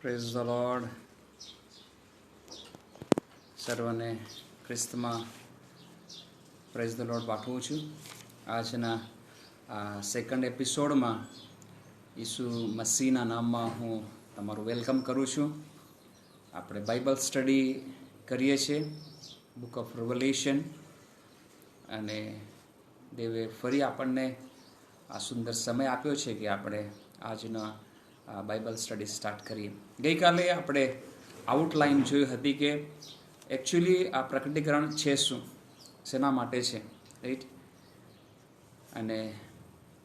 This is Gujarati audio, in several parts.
Praise the lord. સર્વને ખ્રિસ્તમાં પ્રેઝ ધ લોર્ડ પાઠવું છું. આજના આ સેકન્ડ એપિસોડમાં ઈસુ મસીહના નામમાં હું તમારું વેલકમ કરું છું. આપણે બાઇબલ સ્ટડી કરીએ છીએ, બુક ઓફ રેવલેશન, અને દેવે ફરી આપણને આ સુંદર સમય આપ્યો છે કે આપણે આજનો બાઇબલ સ્ટડી સ્ટાર્ટ કરીએ. ગઈકાલે આપણે આઉટલાઇન જોઈ હતી કે એકચ્યુઅલી આ પ્રકટીકરણ છે શું, શેના માટે છે, રાઈટ. અને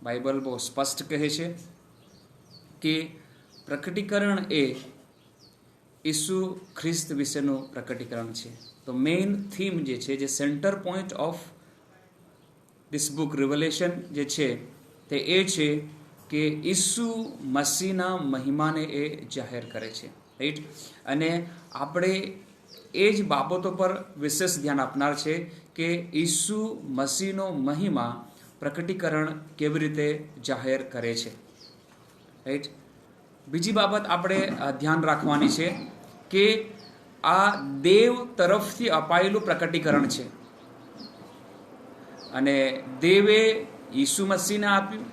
બાઇબલ બહુ સ્પષ્ટ કહે છે કે પ્રકટીકરણ એ ઈસુ ખ્રિસ્ત વિશેનું પ્રકટીકરણ છે. તો મેઇન થીમ જે છે, જે centre point of this book revelation જે છે, તે એ છે કે ઈસુ મસીહના મહિમાને એ જાહેર કરે છે, રાઈટ. અને આપણે એ જ બાબતો પર વિશેષ ધ્યાન આપનાર છે કે ઈસુ મસીહનો મહિમા પ્રકટીકરણ કેવી રીતે જાહેર કરે છે, રાઈટ. બીજી બાબત આપણે ધ્યાન રાખવાની છે કે આ દેવ તરફથી અપાયેલું પ્રકટીકરણ છે, અને દેવે ઈસુ મસીહને આપ્યું,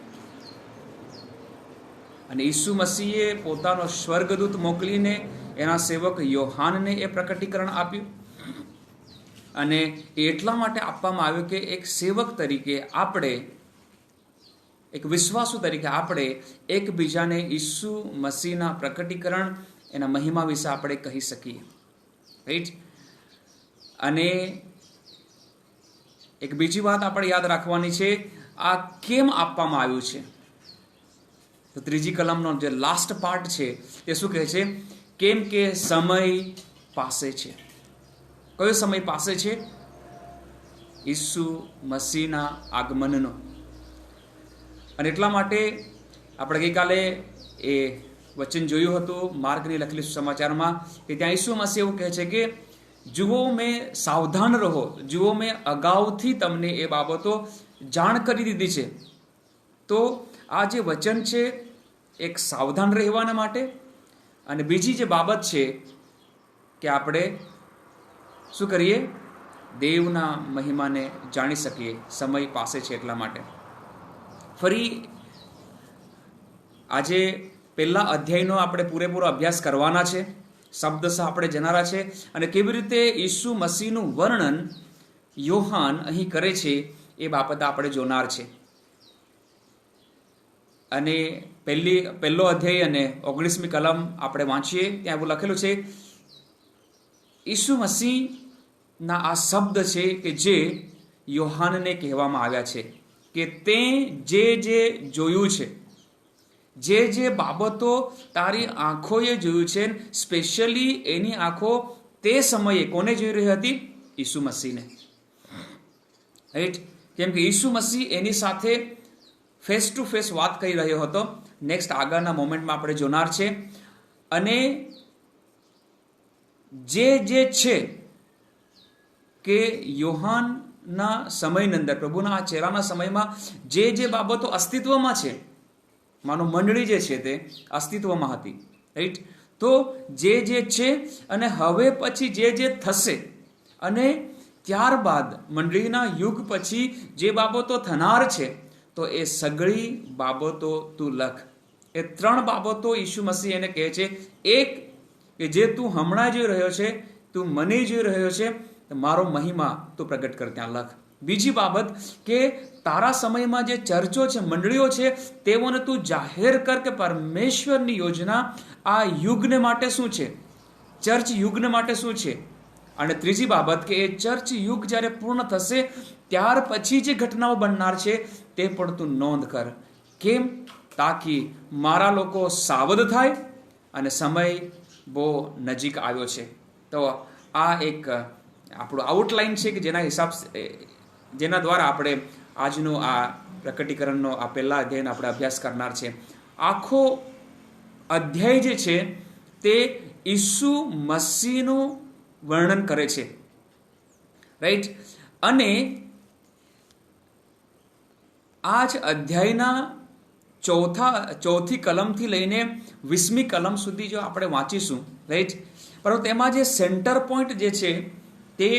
અને ઈસુ મસીહે પોતાનો સ્વર્ગદૂત મોકલીને એના સેવક યોહાનને એ પ્રકટીકરણ આપ્યું. અને એટલા માટે આપવામાં આવ્યું કે એક સેવક તરીકે આપણે, એક વિશ્વાસુ તરીકે આપણે એકબીજાને ઈસુ મસીહના પ્રકટીકરણ, એના મહિમા વિશે આપણે કહી શકીએ, રાઈટ. અને એક બીજી વાત આપણે યાદ રાખવાની છે, આ કેમ આપવામાં આવ્યું છે. તો ત્રીજી કલમનો જે લાસ્ટ પાર્ટ છે તે શું કહે છે? કેમ કે સમય પાસે છે. કયો સમય પાસે છે? ઈસુ મસીહના આગમનનો. અને એટલા માટે આપણે ગઈકાલે એ વચન જોયું હતું માર્કની લખેલી સમાચારમાં, કે ત્યાં ઈસુ મસીહ એવું કહે છે કે જુઓ, મેં સાવધાન રહો, જુઓ મેં અગાઉથી તમને એ બાબતો જાણ કરી દીધી છે. તો આ જે વચન છે એક સાવધાન રહેવાના માટે, અને બીજી જે બાબત છે કે આપણે શું કરીએ? દેવના મહિમાને જાણી શકીએ. સમય પાસે છે એટલા માટે. ફરી આજે પહેલા અધ્યાયનો આપણે પૂરેપૂરો અભ્યાસ કરવાના છે, શબ્દશઃ આપણે જનારા છે, અને કેવી રીતે ઈસુ મસીહનું વર્ણન યોહાન અહીં કરે છે એ બાબત આપણે જોનાર છે. અને પહેલો અધ્યાય અને 19મી કલમ આપણે વાંચીએ, ત્યાં એવું લખેલું છે, ઈસુ મસીહના આ શબ્દ છે કે જે યોહાનને કહેવામાં આવ્યા છે કે તે જે જોયું છે, જે બાબતો તારી આંખોએ જોયું છે, સ્પેશિયલી એની આંખો તે સમયે કોને જોઈ રહી હતી? ઈસુ મસીહને, રાઈટ. કેમ કે ઈસુ મસીહ એની સાથે ફેસ ટુ ફેસ વાત કરી રહ્યો હતો. નેક્સ્ટ આગળના મોમેન્ટમાં આપણે જોનાર છે. અને જે છે કે યોહાનના સમયની અંદર, પ્રભુના આ ચહેરાના સમયમાં જે બાબતો અસ્તિત્વમાં છે, માનો મંડળી જે છે તે અસ્તિત્વમાં હતી, રાઈટ. તો જે છે, અને હવે પછી જે થશે, અને ત્યારબાદ મંડળીના યુગ પછી જે બાબતો થનાર છે, તો એ સગળી બાબતો તું લખ. એ 3 બાબતો ઈસુ મસીહ એને કહે છે. એક, કે જે તું હમણાં જોઈ રહ્યો છે, તું મને જોઈ રહ્યો છે, મારો મહિમા તું પ્રગટ કર, ત્યાં લખ. બીજી બાબત કે તારા સમયમાં જે ચર્ચો છે, મંડળીઓ છે, તેઓને તું જાહેર કર કે પરમેશ્વરની યોજના આ યુગને માટે શું છે, ચર્ચ યુગને માટે શું છે. અને ત્રીજી બાબત કે એ ચર્ચ યુગ જ્યારે પૂર્ણ થશે ત્યાર પછી જે ઘટનાઓ બનનાર છે તે પણ તું નોંધ કર. કેમ? તાકી મારા લોકો સાવધ થાય, અને સમય બહુ નજીક આવ્યો છે. તો આ એક આપણું આઉટલાઇન છે કે જેના દ્વારા આપણે આજનું આ પ્રકટીકરણનો આ પહેલા અધ્યાયનો આપણે અભ્યાસ કરનાર છે. આખો અધ્યાય જે છે તે ઈસુ મસીહનું વર્ણન કરે છે, રાઈટ. અને આ જ અધ્યાયના ચોથી કલમથી લઈને 20મી કલમ સુધી જો આપણે વાંચીશું, રાઈટ, પરંતુ એમાં જે સેન્ટર પોઈન્ટ જે છે તે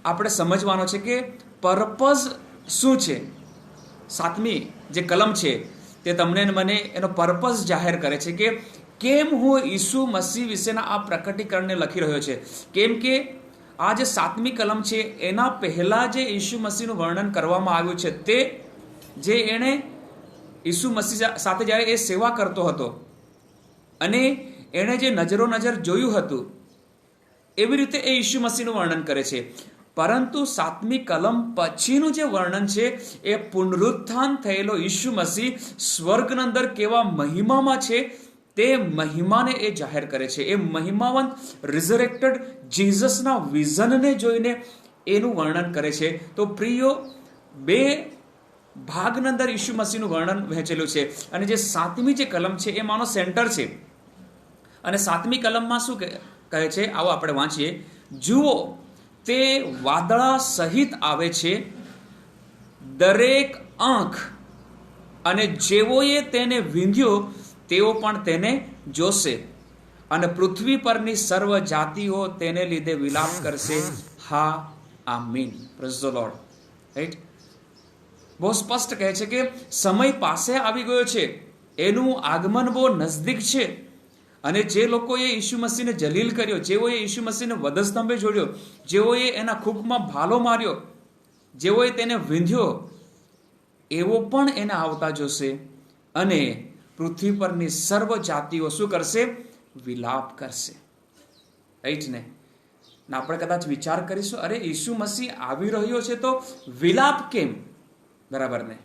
આપણે સમજવાનો છે કે પર્પઝ શું છે. 7મી જે કલમ છે તે તમને મને એનો પર્પઝ જાહેર કરે છે કે કેમ હું ઈસુ મસીહ વિશેના આ પ્રકટીકરણને લખી રહ્યો છે. કેમ કે આ જે 7મી કલમ છે એના પહેલા જે ઈસુ મસીહનું વર્ણન કરવામાં આવ્યું છે, તે જે એણે ઈસુ મસીહ સાથે જ્યારે એ સેવા કરતો હતો અને એણે જે નજરો નજર જોયું હતું, એવી રીતે એ ઈસુ મસીહનું વર્ણન કરે છે. પરંતુ 7મી કલમ પછીનું જે વર્ણન છે એ પુનરુત્થાન થયેલો ઈસુ મસીહ સ્વર્ગના અંદર કેવા મહિમામાં છે તે મહિમાને એ જાહેર કરે છે. એ મહિમાવંત રિઝરેક્ટેડ જીસસના વિઝનને જોઈને એનું વર્ણન કરે છે. તો પ્રિયો, 2 ભાગના અંદર ઈસુ મસીહનું વર્ણન વહેંચેલું છે અને જે 7મી જે કલમ છે એ માનો સેન્ટર છે. અને 7મી કલમમાં શું કહે છે, આવો આપણે વાંચીએ. જુઓ, તે વાદળા સહિત આવે છે, દરેક આંખ અને જેઓએ તેને વિંધ્યો તેઓ પણ તેને જોશે, અને પૃથ્વી પરની સર્વ જાતિઓ તેને લીધે વિલાપ કરશે. હા, આમીન. Praise the lord. રાઈટ, બહુ સ્પષ્ટ કહે છે કે સમય પાસે આવી ગયો છે, એનું આગમન બહુ નજદીક છે. અને જે લોકોએ ઈસુ મસીહને જલીલ કર્યો, જેઓએ ઈસુ મસીહને વધસ્તંભે જોડ્યો, જેઓએ એના ખૂંકમાં ભાલો માર્યો, જેઓએ તેને વિંધ્યો, એવો પણ એને આવતા જોશે, અને પૃથ્વી પરની સર્વ જાતિઓ શું કરશે? વિલાપ કરશે. રાઈટ ને? આપણે કદાચ વિચાર કરીશું, અરે ઈસુ મસીહ આવી રહ્યો છે તો વિલાપ કેમ? બરાબર ને?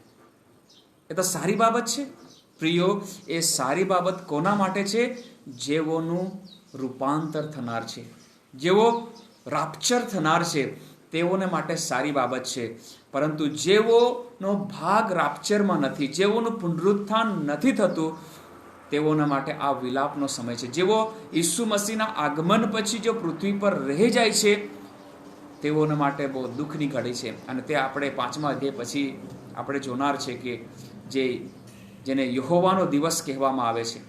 એ તો સારી બાબત છે. પ્રિયો, એ સારી બાબત કોના માટે છે? જેઓનું રૂપાંતર થનાર છે, જેઓ રાપ્ચર થનાર છે, તેઓને માટે સારી બાબત છે. પરંતુ જેઓનો ભાગ રાપ્ચરમાં નથી, જેઓનું પુનરુત્થાન નથી થતું, તેઓના માટે આ વિલાપનો સમય છે. જેઓ ઈસુ મસીહના આગમન પછી જો પૃથ્વી પર રહી જાય છે, તેઓના માટે બહુ દુઃખની ઘડી છે. અને તે આપણે 5મા અધ્યાય પછી આપણે જોનાર છે કે જેને યહોવાનો દિવસ કહેવામાં આવે છે,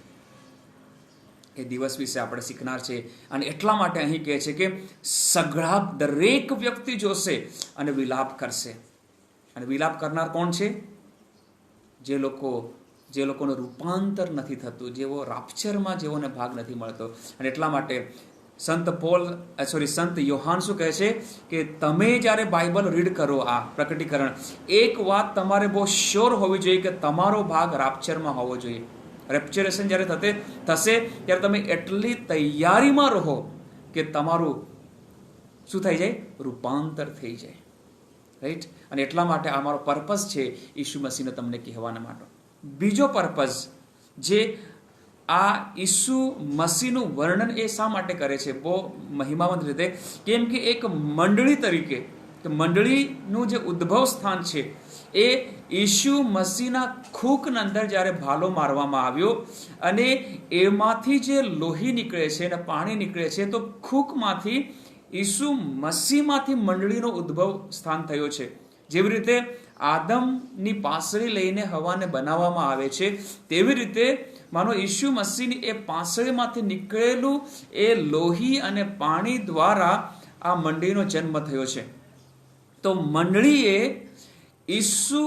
એ દિવસ વિશે આપણે શીખનાર છે. અને એટલા માટે અહીં કહે છે કે સઘળા દરેક વ્યક્તિ જોશે અને વિલાપ કરશે. અને વિલાપ કરનાર કોણ છે? જે લોકોનું રૂપાંતર નથી થતું, જેઓ રાપ્ચરમાં જેઓને ભાગ નથી મળતો. અને એટલા માટે સંત યોહાન શું કહે છે કે તમે જ્યારે બાઇબલ રીડ કરો, આ પ્રકટીકરણ, એક વાત તમારે બહુ શ્યોર હોવી જોઈએ કે તમારો ભાગ રાપ્ચરમાં હોવો જોઈએ. રેપ્ચરેશન જ્યારે થશે ત્યારે તમે એટલી તૈયારીમાં રહો કે તમારું શું થઈ જાય? રૂપાંતર થઈ જાય. રાઈટ? અને એટલા માટે આ મારો પર્પઝ છે ઈસુ મસીહને તમને કહેવાના માટે. બીજો પર્પઝ જે આ ઈસુ મસીહનું વર્ણન એ શા માટે કરે છે બહુ મહિમાવંત રીતે? કેમ કે એક મંડળી તરીકે, મંડળીનું જે ઉદ્ભવ સ્થાન છે એ ઈસુ મસીહના ખૂંકના અંદર જ્યારે ભાલો મારવામાં આવ્યો અને એમાંથી જે લોહી નીકળે છે અને પાણી નીકળે છે, તો ખૂંકમાંથી ઈસુ મસીહમાંથી મંડળીનો ઉદ્ભવ સ્થાન થયો છે. જેવી રીતે આદમની પાંસળી લઈને હવાને બનાવવામાં આવે છે, તેવી રીતે માનો ઈસુ મસીહની એ પાંસળીમાંથી નીકળેલું એ લોહી અને પાણી દ્વારા આ મંડળીનો જન્મ થયો છે. તો મંડળીએ ઈસુ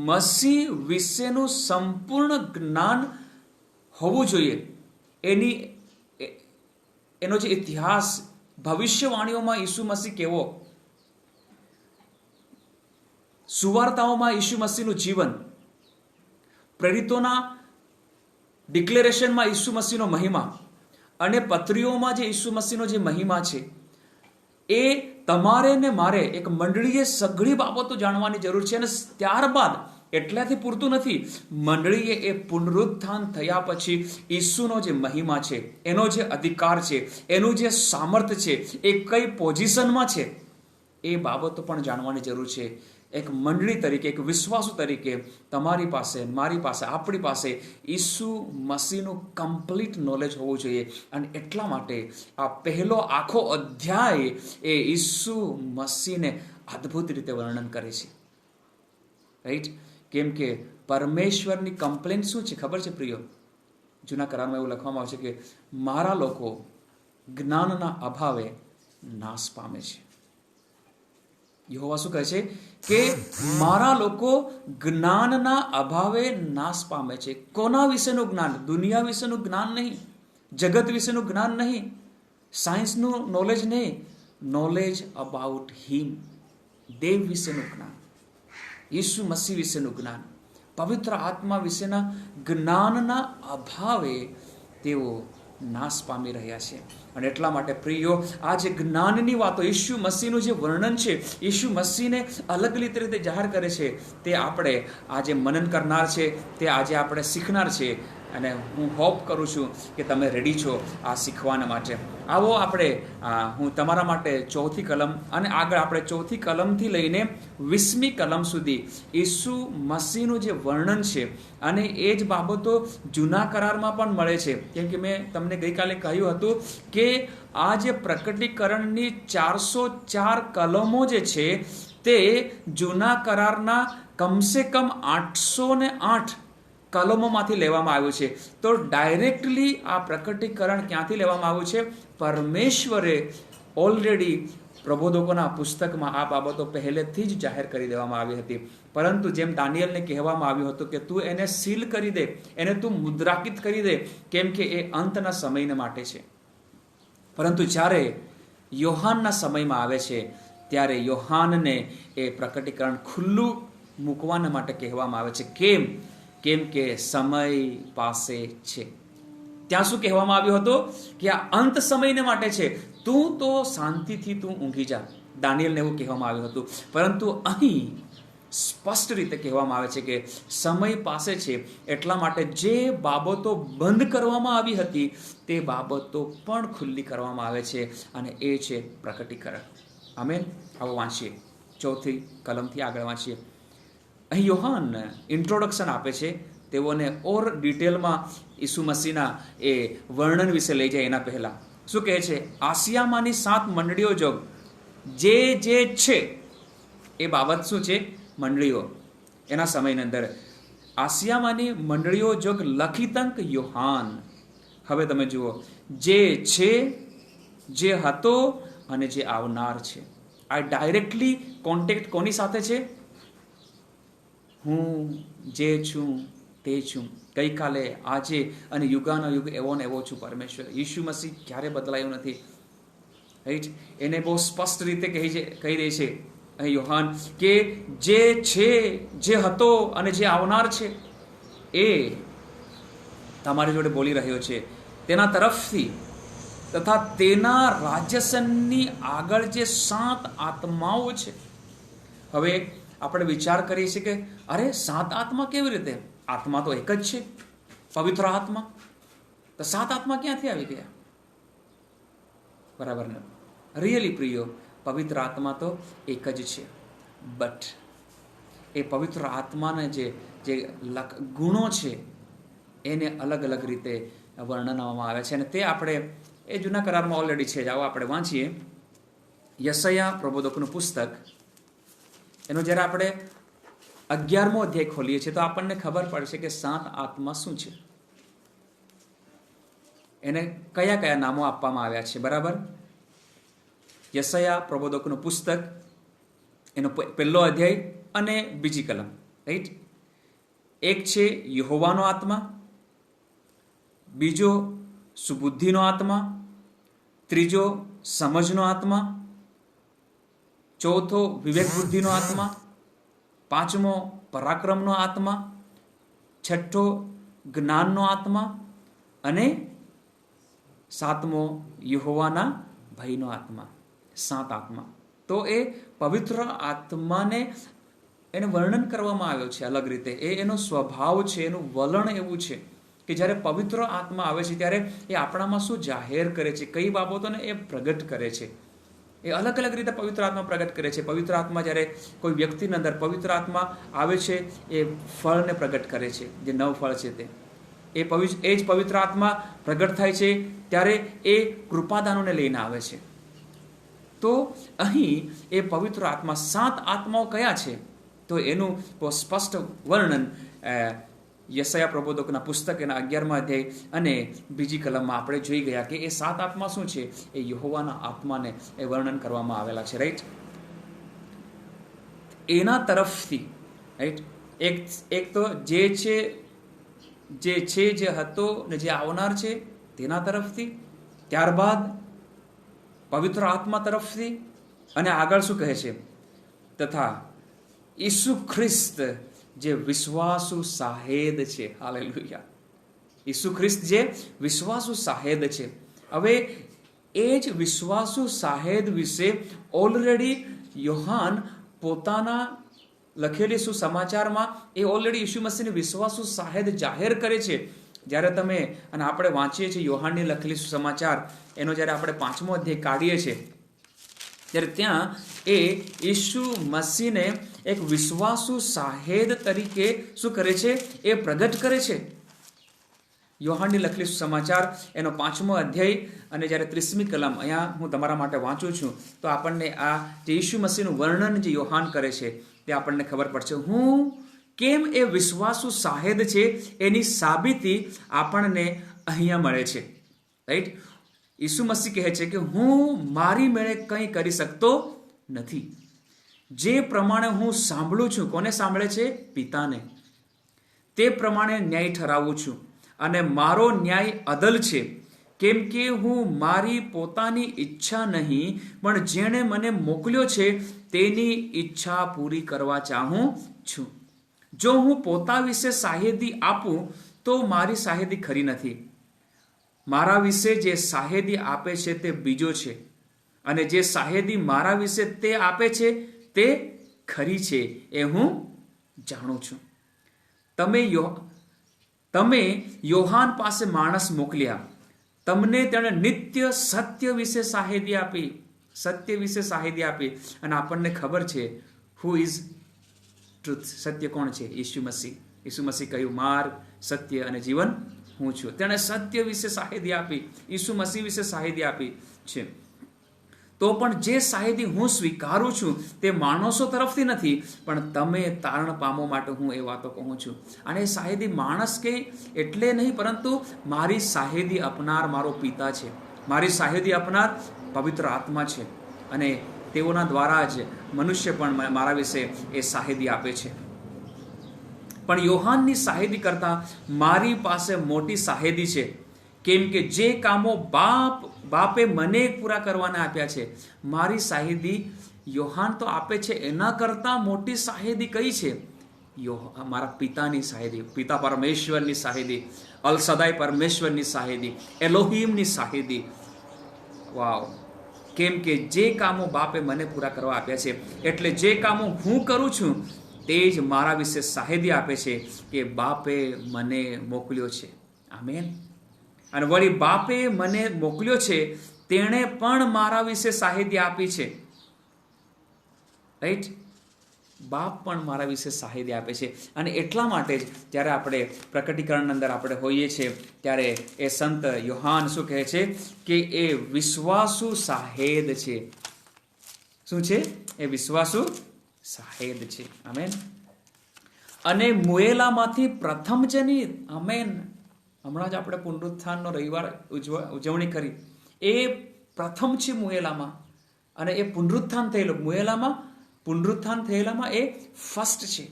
મસીહ વિશેનું સંપૂર્ણ જ્ઞાન હોવું જોઈએ. એનો જે ઇતિહાસ, ભવિષ્યવાણીઓમાં ઈસુ મસીહ કેવો, સુવાર્તાઓમાં ઈસુ મસીહનું જીવન, પ્રેરિતોના ડિક્લેરેશનમાં ઈસુ મસીહનો મહિમા અને પત્રીઓમાં જે ઈસુ મસીહનો જે મહિમા છે, એ તમારે ને મારે એક મંડળીએ સઘળી બાબતો જાણવાની જરૂર છે. અને ત્યારબાદ એટલાથી પૂરતું નથી, મંડળીએ એ પુનરુત્થાન થયા પછી ઈસુનો જે મહિમા છે, એનો જે અધિકાર છે, એનું જે સામર્થ્ય છે, એ કઈ પોઝિશનમાં છે, એ બાબતો પણ જાણવાની જરૂર છે. એક મંડળી તરીકે, એક વિશ્વાસુ તરીકે તમારી પાસે, મારી પાસે, આપણી પાસે ઈસુ મસીહનું કમ્પ્લીટ નોલેજ હોવું જોઈએ. અને એટલા માટે આ પહેલો આખો અધ્યાય એ ઈસુ મસીહને અદ્ભુત રીતે વર્ણન કરે છે. રાઈટ? કેમ કે પરમેશ્વરની કમ્પ્લેન શું છે ખબર છે પ્રિયો? જૂના કરારમાં એવું લખવામાં આવે છે કે મારા લોકો જ્ઞાનના અભાવે નાશ પામે છે. યહોવા શું કહે છે કે મારા લોકો જ્ઞાનના અભાવે નાશ પામે છે. કોના વિશેનું જ્ઞાન? દુનિયા વિશેનું જ્ઞાન નહીં, જગત વિશેનું જ્ઞાન નહીં, સાયન્સનું નોલેજ નહીં, નોલેજ અબાઉટ હિમ, દેવ વિશેનું જ્ઞાન, યીશુ મસીહ વિશેનું જ્ઞાન, પવિત્ર આત્મા વિશેના જ્ઞાનના અભાવે તેઓ નાશ પામી રહ્યા છે. અને એટલા માટે પ્રિયો, આ જે જ્ઞાનની વાતો, યીશુ મસીહનું જે વર્ણન છે, યીશુ મસીહને અલગ રીતે જાહેર કરે છે, તે આપણે આજે મનન કરનાર છે, તે આજે આપણે શીખનાર છે. અને હું હોપ કરું છું કે તમે રેડી છો આ શીખવાના માટે. આવો આપણે હું તમારા માટે ચોથી કલમ અને આગળ આપણે ચોથી કલમથી લઈને 20મી કલમ સુધી યીશુ મસીહનું જે વર્ણન છે અને એ જ બાબતો જૂના કરારમાં પણ મળે છે. કેમ કે મેં તમને ગઈકાલે કહ્યું હતું કે આ જે પ્રકટીકરણની 404 કલમો જે છે તે જૂના કરારના કમસે કમ 808 કલમોમાંથી લેવામાં આવ્યું છે. તો ડાયરેક્ટલી આ પ્રકટીકરણ ક્યાંથી લેવામાં આવ્યું છે? પરમેશ્વરે ઓલરેડી પ્રબોધકોના પુસ્તકમાં આ બાબતો પહેલેથી જ જાહેર કરી દેવામાં આવી હતી. પરંતુ જેમ દાનિયેલને કહેવામાં આવ્યું હતું કે તું એને સીલ કરી દે, એને તું મુદ્રાંકિત કરી દે, કેમ કે એ અંતના સમયને માટે છે. પરંતુ જ્યારે યોહાનના સમયમાં આવે છે ત્યારે યોહાનને એ પ્રકટીકરણ ખુલ્લું મૂકવાના માટે કહેવામાં આવે છે. કેમ કે સમય પાસે છે. ત્યાં શું કહેવામાં આવ્યું હતું કે આ અંત સમયને માટે છે, તું તો શાંતિથી તું ઊંઘી જા. દાનિયેલને એવું કહેવામાં આવ્યું હતું. પરંતુ અહીં સ્પષ્ટ રીતે કહેવામાં આવે છે કે સમય પાસે છે. એટલા માટે જે બાબતો બંધ કરવામાં આવી હતી તે બાબતો પણ ખુલ્લી કરવામાં આવે છે, અને એ છે પ્રકટીકરણ. આમેન. આવો વાંચીએ, ચોથી કલમથી આગળ વાંચીએ. અહીં યોહાન ઇન્ટ્રોડક્શન આપે છે, તેઓને ઓર ડિટેલમાં ઈસુ મસીહના એ વર્ણન વિશે લઈ જાય. એના પહેલા શું કહે છે? આસિયામાંની 7 મંડળીઓ જોગ જે છે એ બાબત શું છે? મંડળીઓ. એના સમયની અંદર આસિયામાંની મંડળીઓ જોગ લખિતંક યોહાન. હવે તમે જુઓ, જે છે, જે હતો અને જે આવનાર છે. આ ડાયરેક્ટલી કોન્ટેક્ટ કોની સાથે છે? હું જે છું તે છું, ગઈકાલે, આજે અને યુગાનો યુગ એવો ને એવો છું પરમેશ્વર. યીશુ મસીહ ક્યારે બદલાયું નથી. રાઈટ? એને બહુ સ્પષ્ટ રીતે કહી દે છે અહીં યોહાન કે જે છે, જે હતો અને જે આવનાર છે એ તમારી જોડે બોલી રહ્યો છે. તેના તરફથી તથા તેના રાજ્યસનની આગળ જે 7 આત્માઓ છે. હવે આપણે વિચાર કરીએ છીએ કે અરે 7 આત્મા કેવી રીતે? આત્મા તો એક જ છે, પવિત્ર આત્મા. તો 7 આત્મા ક્યાંથી આવી ગયા? બરાબર ને? રિયલી પ્રિયો, પવિત્ર આત્મા તો એક જ છે. બટ એ પવિત્ર આત્માને જે ગુણો છે એને અલગ અલગ રીતે વર્ણવવામાં આવે છે, અને તે આપણે એ જૂના કરારમાં ઓલરેડી છે. આવો આપણે વાંચીએ યશાયા પ્રબોધકનું પુસ્તક. એનો જ્યારે આપણે 11મો અધ્યાય ખોલીએ છીએ તો આપણને ખબર પડશે કે 7 આત્મા શું છે, એને કયા કયા નામો આપવામાં આવ્યા છે. બરાબર? યશાયા પ્રબોધકનું પુસ્તક, એનો 1લો અધ્યાય અને 2જી કલમ. રાઈટ? એક છે યહોવાનો આત્મા, બીજો સુબુદ્ધિનો આત્મા, ત્રીજો સમજનો આત્મા, ચોથો વિવેક બુદ્ધિનો આત્મા, 5મો પરાક્રમનો આત્મા, 6ઠ્ઠો જ્ઞાનનો આત્મા, અને 7મો યહોવાના ભયનો આત્મા. 7 આત્મા. તો એ પવિત્ર આત્માને એને વર્ણન કરવામાં આવ્યો છે અલગ રીતે. એનો સ્વભાવ છે, એનું વલણ એવું છે કે જ્યારે પવિત્ર આત્મા આવે છે ત્યારે એ આપણામાં શું જાહેર કરે છે, કઈ બાબતોને એ પ્રગટ કરે છે. એ અલગ અલગ રીતે પવિત્ર આત્મા પ્રગટ કરે છે. પવિત્ર આત્મા જ્યારે કોઈ વ્યક્તિની અંદર પવિત્ર આત્મા આવે છે એ ફળને પ્રગટ કરે છે, જે 9 ફળ છે તે. એ જ પવિત્ર આત્મા પ્રગટ થાય છે ત્યારે એ કૃપાદાનોને લઈને આવે છે. તો અહીં એ પવિત્ર આત્મા 7 આત્માઓ કયા છે? તો એનું સ્પષ્ટ વર્ણન યશાયા પ્રબોધકના પુસ્તક એના 11મા અધ્યાય અને બીજી કલમમાં આપણે જોઈ ગયા કે એ 7 આત્મા શું છે, એ યહોવાના આત્માને એ વર્ણન કરવામાં આવેલા છે. રાઈટ, એના તરફથી રાઈટ એક તો જે હતો ને જે આવનાર છે તેના તરફથી, ત્યારબાદ પવિત્ર આત્મા તરફથી, અને આગળ શું કહે છે, તથા ઈસુ ખ્રિસ્ત જે વિશ્વાસુ સાહેદ છે. હાલેલુયા, ઈસુ ખ્રિસ્ત જે વિશ્વાસુ સાહેદ છે. હવે એ જ વિશ્વાસુ સાહેદ વિશે ઓલરેડી યોહાન પોતાના લખેલી સુસમાચારમાં એ ઓલરેડી ઈસુ મસીહની વિશ્વાસુ સાહેદ જાહેર કરે છે. જ્યારે તમે અને આપણે વાંચીએ છીએ યોહાનની લખેલી સુસમાચાર, એનો જ્યારે આપણે 5મો અધ્યાય કાઢીએ છીએ, ત્યારે ત્યાં એ ઈસુ મસીહને એક વિશ્વાસુ સાહેદ તરીકે શું કરે છે, એ પ્રગટ કરે છે. યોહાનની લખેલી સુસમાચાર એનો 5મો અધ્યાય અને જ્યારે 30મી કલમ અહીંયા હું તમારા માટે વાંચું છું, તો આપણને આ જે ઈસુ મસીહનું વર્ણન જે યોહાન કરે છે તે આપણને ખબર પડશે. હું કેમ એ વિશ્વાસુ સાહેદ છે એની સાબિતી આપણને અહીંયા મળે છે. રાઈટ, ઈસુ મસીહ કહે છે કે હું મારી મેળે કંઈ કરી શકતો નથી. જે પ્રમાણે હું સાંભળું છું, કોને સાંભળે છે? પિતાને. તે પ્રમાણે ન્યાય ઠરાવું છું, અને મારો ન્યાય અદલ છે, કેમ કે હું મારી પોતાની ઈચ્છા નહીં, પણ જેણે મને મોકલ્યો છે તેની ઈચ્છા પૂરી કરવા ચાહું છું. જો હું પોતા વિશે સાહેદી આપું તો મારી સાહેદી ખરી નથી. મારા વિશે જે સાહેદી આપે છે તે બીજો છે, અને જે સાહેદી મારા વિશે તે આપે છે તે ખરી છે, એ હું જાણું છું. તમે યોહાન પાસે માણસ મોકલ્યા, તમને તેણે નિત્ય સત્ય વિશે સાહેદી આપી, સત્ય વિશે સાહેદી આપી. અને આપણને ખબર છે હુ ઇઝ ટ્રુથ, સત્ય કોણ છે? ઈસુ મસીહ. ઈસુ મસીહ કહ્યું, માર્ગ, સત્ય અને જીવન હું છું. તેણે સત્ય વિશે સાહેદી આપી, ઈસુ મસીહ વિશે સાહેદી આપી છે. તો પણ જે સાહેદી હું સ્વીકારું છું તે માણસો તરફથી નથી, પણ તમે તારણ પામો માટે હું એ વાતો કહું છું. અને એ સાહેદી માણસ કે એટલે નહીં, પરંતુ મારી સાહેદી આપનાર મારો પિતા છે, મારી સાહેદી આપનાર પવિત્ર આત્મા છે, અને તેઓના દ્વારા જ મનુષ્ય પણ મારા વિશે એ સાહેદી આપે છે. પણ યોહાનની સાહેદી કરતા મારી પાસે મોટી સાહેદી છે, કેમ કે જે કામો બાપે મને પૂરા કરવાના આપ્યા છે. મારી સાહેદી યોહાન તો આપે છે, એના કરતા મોટી સાહેદી કઈ છે? મારા પિતાની સાહેદી, પિતા પરમેશ્વરની સાહેદી, અલ સદાય પરમેશ્વરની સાહેદી, એલોહીમની સાહેદી. વાવ! કેમ કે જે કામો બાપે મને પૂરા કરવા આપ્યા છે, એટલે જે કામો હું કરું છું તે જ મારા વિશે સાહેદી આપે છે કે બાપે મને મોકલ્યો છે. આમેન. અને વળી બાપે મને મોકલ્યો છે તેણે પણ મારા વિશે સાહેદી આપી છે. રાઈટ, બાપ પણ મારા વિશે સાહેદી આપે છે. અને એટલા માટે જ જ્યારે આપણે પ્રકટીકરણ અંદર આપણે હોઈએ છીએ ત્યારે એ સંત યોહાન શું કહે છે કે એ વિશ્વાસુ સાહેદ છે. શું છે? એ વિશ્વાસુ સાહેદ છે. આમેન. અને મુએલામાંથી પ્રથમ જનિત. આમેન. હમણાં જ આપણે પુનરુત્થાનનો રવિવાર ઉજવણી કરી. એ પ્રથમ છે મુએલામાં, અને એ પુનરુત્થાન થયેલું મુએલામાં, પુનરુત્થાન થયેલામાં એ ફર્સ્ટ છે.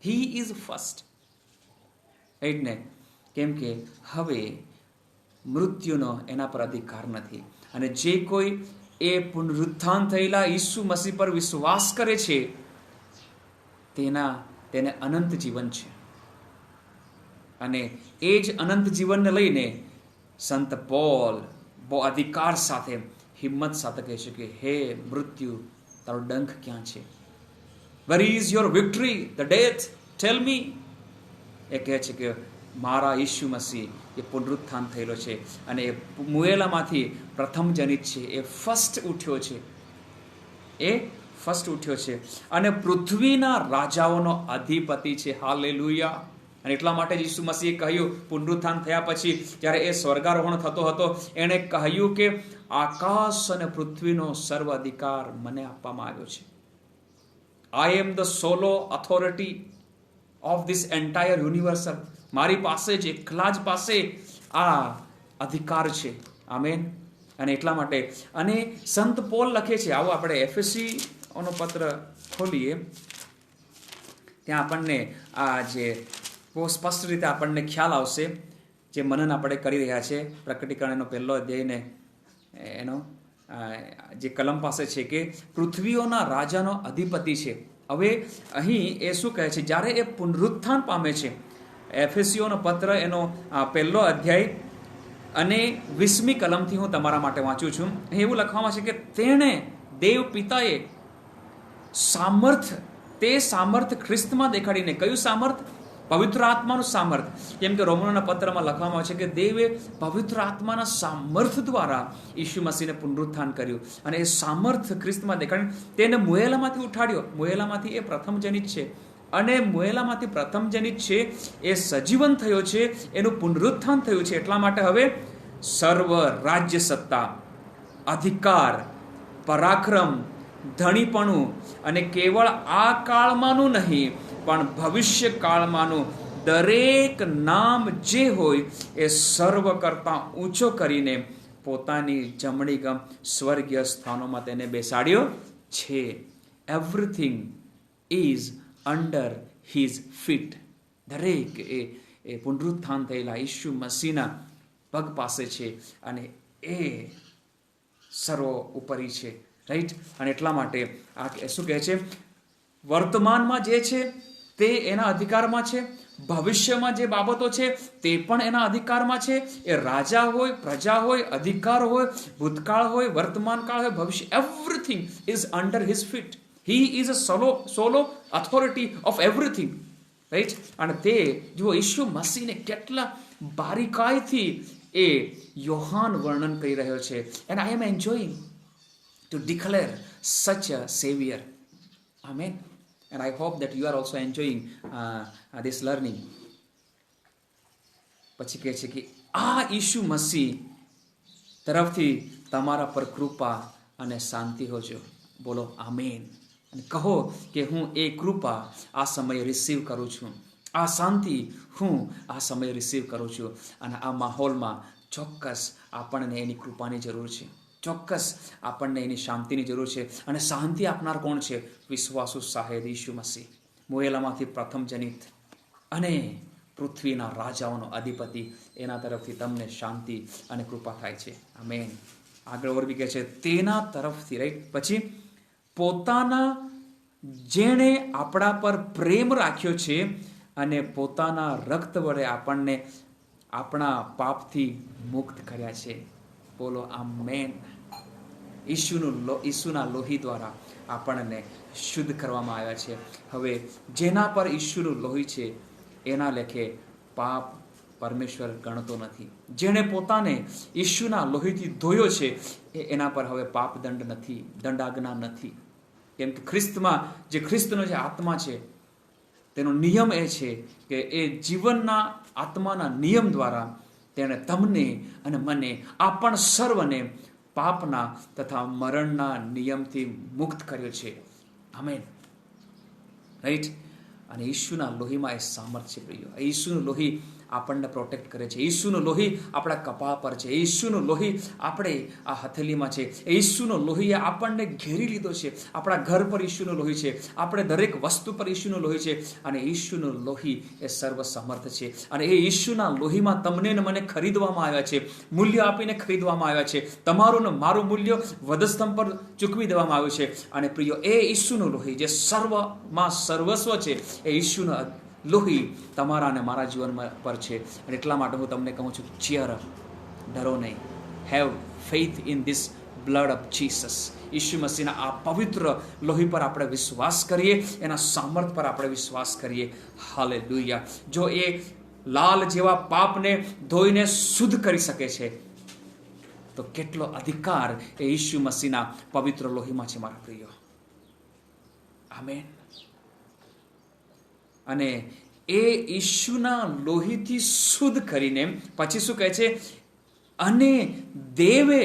He is first. રાઈટ ને? કેમ કે હવે મૃત્યુનો એના પર અધિકાર નથી. અને જે કોઈ એ પુનરુત્થાન થયેલા ઈસુ મસીહ પર વિશ્વાસ કરે છે તેને અનંત જીવન છે. અને એ જ અનંત જીવનને લઈને સંત પોલ બહુ અધિકાર સાથે, હિંમત સાથે કહે છે કે હે મૃત્યુ, તારો ડંખ ક્યાં છે? Where is your victory, the death? Tell me. એ કહે છે કે મારા ઈસુ મસીહ એ પુનરુત્થાન થયેલો છે, અને એ મુએલામાંથી પ્રથમ જનિત છે, એ ફર્સ્ટ ઉઠ્યો છે, એ ફર્સ્ટ ઉઠ્યો છે, અને પૃથ્વીના રાજાઓનો અધિપતિ છે. હાલેલુયા. અને એટલા માટે જ ઈસુ મસીહે કહ્યું, પુનરુત્થાન થયા પછી જ્યારે એ સ્વર્ગારોહણ થતો હતો, એણે કહ્યું કે આકાશ અને પૃથ્વીનો સર્વ અધિકાર મને આપવામાં આવ્યો છે. I am the solo authority of this entire universal. મારી પાસે જ એકલા જ પાસે આ અધિકાર છે. આમેન. અને એટલા માટે અને સંત પોલ લખે છે, આવો આપણે એફએસસીનો પત્ર ખોલીએ, ત્યાં આપણને આ જે બહુ સ્પષ્ટ રીતે આપણને ખ્યાલ આવશે, જે મનન આપણે કરી રહ્યા છે. પ્રકટીકરણ એનો પહેલો અધ્યાયને એનો જે કલમ પાસે છે કે પૃથ્વીઓના રાજાનો અધિપતિ છે. હવે અહીં એ શું કહે છે, જ્યારે એ પુનરુત્થાન પામે છે, એફએસીઓનો પત્ર એનો પહેલો અધ્યાય અને 20મી કલમથી હું તમારા માટે વાંચું છું. અહીં એવું લખવામાં છે કે તેણે દેવ પિતાએ સામર્થ ખ્રિસ્તમાં દેખાડીને. કયું સામર્થ? પવિત્ર આત્માનું સામર્થ. કેમ કે રોમનોના પત્રમાં લખવામાં આવે છે કે દેવે પવિત્ર આત્માના સામર્થ દ્વારા ઈસુ મસીહને પુનરુત્થાન કર્યું, અને એ સામર્થ ખ્રિસ્તમાં દેખાડીને તેને મુએલામાંથી ઉઠાડ્યો. મુએલામાંથી એ પ્રથમ જનિત છે, અને મુએલામાંથી પ્રથમ જનિત છે એ સજીવન થયો છે, એનું પુનરુત્થાન થયું છે. એટલા માટે હવે સર્વ રાજ્ય સત્તા, અધિકાર, પરાક્રમ, ધણીપણું, અને કેવળ આ કાળમાંનું નહીં પણ ભવિષ્ય કાળમાંનું દરેક નામ જે હોય એ સર્વ કરતા ઊંચો કરીને પોતાની જમણી ગમ સ્વર્ગીય સ્થાનોમાં તેને બેસાડ્યો છે. Everything is under his feet. દરેક એ પુનરુત્થાન થયેલા ઈસુ મસીહના પગ પાસે છે, અને એ સર્વ ઉપરી છે. રાઈટ. અને એટલા માટે આ શું કહે છે, વર્તમાનમાં જે છે તે એના અધિકારમાં છે, ભવિષ્યમાં જે બાબતો છે તે પણ એના અધિકારમાં છે. એ રાજા હોય, પ્રજા હોય, અધિકાર હોય, ભૂતકાળ હોય, વર્તમાન કાળ હોય, ભવિષ્ય, everything is under his feet. He is a solo authority of everything. Right. અને તે જુઓ ઈસુ મસીહને કેટલા બારીકાઈથી એ યોહાન વર્ણન કરી રહ્યો છે. And I am enjoying to declare such a savior. Amen. And I hope that you are also enjoying this learning. પછી કહે છે કે આ ઈસુ મસીહ તરફથી તમારા પર કૃપા અને શાંતિ હોજો. બોલો આમેન. અને કહો કે હું એ કૃપા આ સમયે રિસીવ કરું છું, આ શાંતિ હું આ સમયે રિસીવ કરું છું. અને આ માહોલમાં ચોક્કસ આપણને એની કૃપાની જરૂર છે, ચોક્કસ આપણને એની શાંતિની જરૂર છે. અને શાંતિ આપનાર કોણ છે? વિશ્વાસુ સાહેબ ઈસુ મસીહ, મોયેલામાંથી પ્રથમ જનિત અને પૃથ્વીના રાજાઓનો અધિપતિ. એના તરફથી તમને શાંતિ અને કૃપા થાય છે. આમેન. આગળ ઓર બી કહે છે તેના તરફથી. રાઈટ. પછી પોતાના જેણે આપણા પર પ્રેમ રાખ્યો છે અને પોતાના રક્ત વડે આપણને આપણા પાપથી મુક્ત કર્યા છે. બોલો આમેન. ઈસુના લોહી દ્વારા આપણને શુદ્ધ કરવામાં આવ્યા છે. હવે જેના પર ઈસુનું લોહી છે એના લેખે પાપ પરમેશ્વર ગણતો નથી. જેણે પોતાને ઈસુના લોહીથી ધોયો છે એના પર હવે પાપ દંડ નથી, દંડાજ્ઞા નથી. કેમ કે ખ્રિસ્તમાં જે ખ્રિસ્તનો જે આત્મા છે તેનો નિયમ એ છે કે એ જીવનના આત્માના નિયમ દ્વારા તેણે તમને અને મને, આપણ સર્વને પાપના તથા મરણના નિયમથી મુક્ત કર્યો છે. આમેન. રાઈટ. અને ઈસુના લોહીમાં એ સામર્થ્ય પ્રિય. ઈસુનું લોહી આપણને પ્રોટેક્ટ કરે છે. ઈસુનું લોહી આપણા કપાળ પર છે. ઈસુનું લોહી આપણે આ હથેલીમાં છે. ઈસુનું લોહીએ આપણને ઘેરી લીધો છે. આપણા ઘર પર ઈસુનું લોહી છે. આપણે દરેક વસ્તુ પર ઈસુનું લોહી છે. અને ઈસુનું લોહી એ સર્વ સમર્થ છે. અને એ ઈસુના લોહીમાં તમને ને મને ખરીદવામાં આવ્યા છે, મૂલ્ય આપીને ખરીદવામાં આવ્યા છે. તમારું ને મારું મૂલ્ય વધસ્તંભ પર ચૂકવી દેવામાં આવ્યું છે. અને પ્રિય, એ ઈસુનું લોહી જે સર્વમાં સર્વસ્વ છે, એ ઈસુનું લોહી તમારા અને મારા જીવન પર છે. અને એટલા માટે હું તમને કહું છું, ચીયર અપ, ડરો નહીં. Have faith in this blood of Jesus. Isu મસીહના આ પવિત્ર લોહી પર આપણે વિશ્વાસ કરીએ, એના સામર્થ પર આપણે વિશ્વાસ કરીએ. હાલેલુયા. જો એ લાલ જેવા પાપને ધોઈને શુદ્ધ કરી શકે છે તો કેટલો અધિકાર એ ઈસુ મસીહના પવિત્ર લોહીમાં છે મારા પ્રિય. આમેન. અને એ ઈસુના લોહીથી શુદ્ધ કરીને પછી શું કહે છે? અને દેવે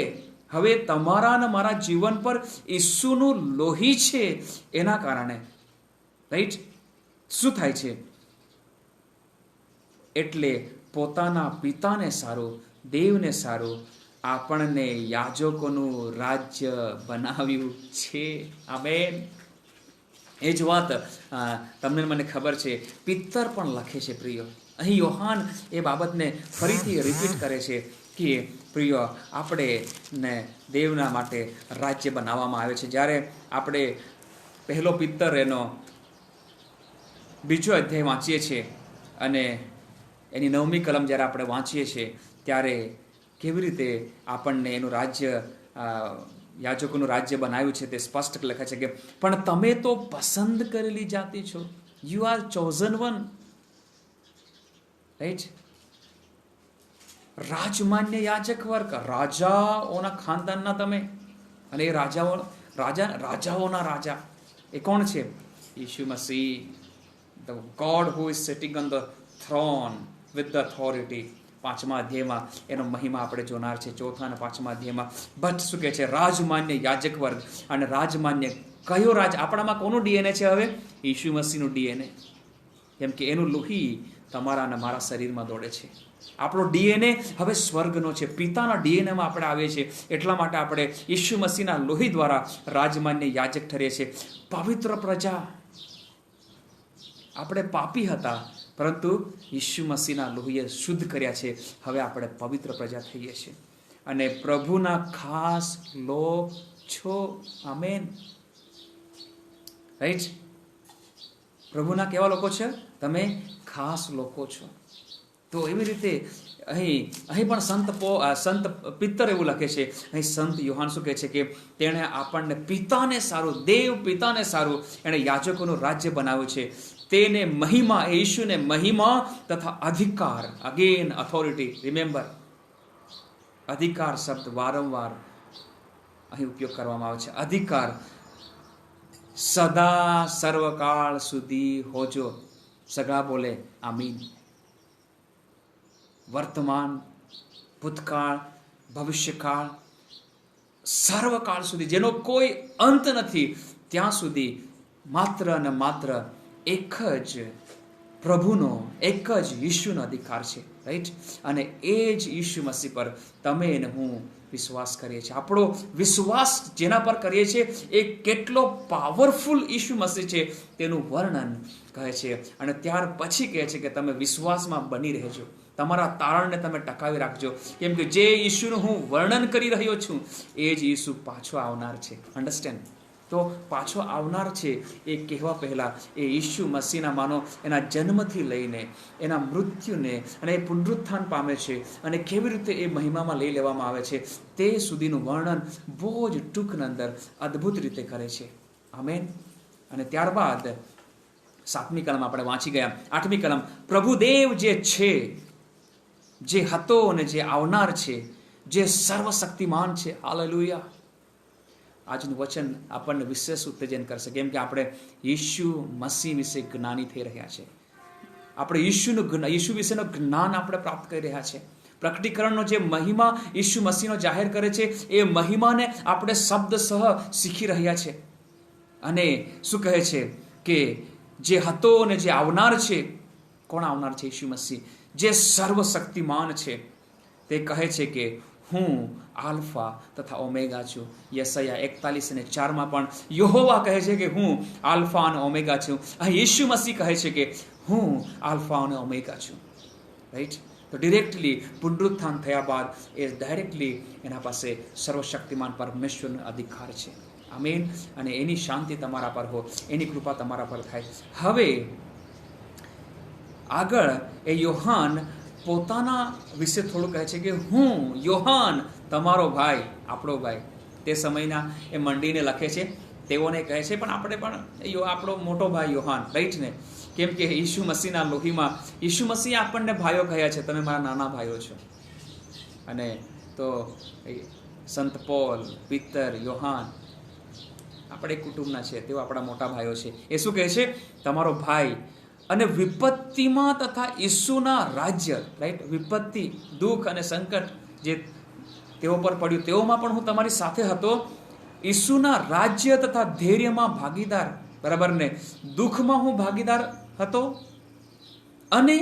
હવે તમારા અને મારા જીવન પર ઈસુનું લોહી છે એના કારણે, રાઈટ, શું થાય છે? એટલે પોતાના પિતાને સારું, દેવને સારું, આપણને યાજકોનું રાજ્ય બનાવ્યું છે. આમેન. એ જ વાત તમને મને ખબર છે પિત્તર પણ લખે છે પ્રિય. અહીં યોહાન એ બાબતને ફરીથી રિપીટ કરે છે કે પ્રિય આપણે ને દેવના માટે રાજ્ય બનાવવામાં આવે છે. જ્યારે આપણે પહેલો પિત્તર એનો 2 અધ્યાય વાંચીએ છીએ અને એની 9મી કલમ જ્યારે આપણે વાંચીએ છીએ ત્યારે કેવી રીતે આપણને એનું રાજ્ય યાજકોનું રાજ્ય બનાવ્યું છે તે સ્પષ્ટ લખે છે કે પણ તમે તો પસંદ કરેલી જાતિ છો. You are chosen one. Right. રાજમાન્ય યાજક વર્ગ, રાજાઓના ખાનદાનના તમે. અને એ રાજાઓના રાજા એ કોણ છે? Isu Masih, the God who is sitting on the throne with the authority. 5મા અધ્યાયમાં એનો મહિમા આપણે જોનાર છે. 4થા અને 5મા અધ્યાયમાં બટ શું કહે છે? રાજમાન્ય યાજક વર્ગ. અને રાજમાન્ય કયો રાજ? આપણામાં કોનું ડીએનએ છે હવે? ઈસુ મસીહનું ડીએનએ. કેમ કે એનું લોહી તમારા અને મારા શરીરમાં દોડે છે. આપણો ડીએનએ હવે સ્વર્ગનો છે, પિતાના ડીએનએમાં આપણે આવીએ છીએ. એટલા માટે આપણે ઈસુ મસીહના લોહી દ્વારા રાજમાન્ય યાજક ઠરીએ છીએ. પવિત્ર પ્રજા. આપણે પાપી હતા પરંતુ ઈસુ મસીહના લોહીએ શુદ્ધ કર્યા છે. હવે આપણે પવિત્ર પ્રજા થઈએ છીએ અને પ્રભુના ખાસ લોક છો. આમેન. રાઈટ. પ્રભુના કેવા લોકો છે? તમે ખાસ લોકો છો. તો એવી રીતે અહીં પણ સંત પિત્તર એવું લખે છે. અહીં સંત યોહાન શું કહે છે કે તેણે આપણને પિતાને સારું, દેવ પિતાને સારું એણે યાજકોનું રાજ્ય બનાવ્યું છે. તેને મહિમા, એ ઈશુને મહિમા તથા અધિકાર, અગેન ઓથોરિટી. રિમેમ્બર, અધિકાર શબ્દ વારંવાર અહીં ઉપયોગ કરવામાં આવે છે. અધિકાર. સદા સર્વકાળ સુધી હોજો. સગા બોલે આમીન. વર્તમાન, ભૂતકાળ, ભવિષ્યકાળ, સર્વકાળ સુધી, જેનો કોઈ અંત નથી, ત્યાં સુધી માત્ર અને માત્ર એક જ પ્રભુનો, એક જ ઈશુનો અધિકાર છે. રાઈટ. અને એ જ ઈસુ મસીહ પર તમે અને હું વિશ્વાસ કરીએ છીએ. આપણો વિશ્વાસ જેના પર કરીએ છીએ એ કેટલો પાવરફુલ ઈસુ મસીહ છે તેનું વર્ણન કહે છે. અને ત્યાર પછી કહે છે કે તમે વિશ્વાસમાં બની રહેજો, તમારા તારણને તમે ટકાવી રાખજો. કેમ કે જે ઈશુનું હું વર્ણન કરી રહ્યો છું એ જ ઈસુ પાછો આવનાર છે. અન્ડરસ્ટેન્ડ? તો પાછો આવનાર છે એ કહેવા પહેલાં એ ઈસુ મસીહના માનો એના જન્મથી લઈને એના મૃત્યુને અને એ પુનરુત્થાન પામે છે અને કેવી રીતે એ મહિમામાં લઈ લેવામાં આવે છે તે સુધીનું વર્ણન બહુ જ ટૂંકની અંદર અદ્ભુત રીતે કરે છે. આમેન. અને ત્યારબાદ 7મી કલમ આપણે વાંચી ગયા. 8મી કલમ, પ્રભુદેવ જે છે, જે હતો અને જે આવનાર છે, જે સર્વશક્તિમાન છે. હાલેલુયા. આજનું વચન આપણને વિશેષ ઉત્તેજન કરશે કેમ કે આપણે ઈસુ મસીહ વિશે જ્ઞાની થઈ રહ્યા છે. આપણે ઈસુ વિશેનું જ્ઞાન આપણે પ્રાપ્ત કરી રહ્યા છે. પ્રકટીકરણનો જે મહિમા ઈસુ મસીહનો જાહેર કરે છે એ મહિમાને આપણે શબ્દ સહ શીખી રહ્યા છે. અને શું કહે છે કે જે હતો અને જે આવનાર છે. કોણ આવનાર છે? ઈસુ મસીહ, જે સર્વશક્તિમાન છે. તે કહે છે કે હું આલ્ફા તથા ઓમેગા છું. યશાયા 41:4 પણ યહોવા કહે છે કે હું આલ્ફા અને ઓમેગા છું. અહીં ઈસુ મસીહ કહે છે કે હું આલ્ફા અને ઓમેગા છું. રાઈટ. તો ડિરેક્ટલી પુનરુત્થાન થયા બાદ એ ડાયરેક્ટલી એના પાસે સર્વશક્તિમાન પરમેશ્વરનો અધિકાર છે. આમીન. અને એની શાંતિ તમારા પર હો, એની કૃપા તમારા પર થાય. હવે આગળ એ યોહાન પોતાના વિશે થોડું કહે છે કે હું યોહાન તમારો ભાઈ, આપણો ભાઈ. તે સમયના એ મંડીને લખે છે, તેઓને કહે છે પણ આપણે પણ આપણો મોટો ભાઈ યોહાન. રાઈટ ને? કેમ કે ઈસુ મસીહના લોહીમાં ઈસુ મસીહ આપણને ભાઈઓ કહ્યા છે, તમે મારા નાના ભાઈઓ છો. અને તો સંત પોલ, પિત્તર, યોહાન આપણે કુટુંબના છે, તેઓ આપણા મોટા ભાઈઓ છે. એ શું કહે છે? તમારો ભાઈ. અને વિપત્તિમાં તથા ઈસુના રાજ્ય. રાઈટ. વિપત્તિ, દુઃખ અને સંકટ જે તેઓ પર પડ્યું તેઓમાં પણ હું તમારી સાથે હતો. ઈસુના રાજ્ય તથા ધૈર્યમાં ભાગીદાર. બરાબર ને? દુઃખમાં હું ભાગીદાર હતો અને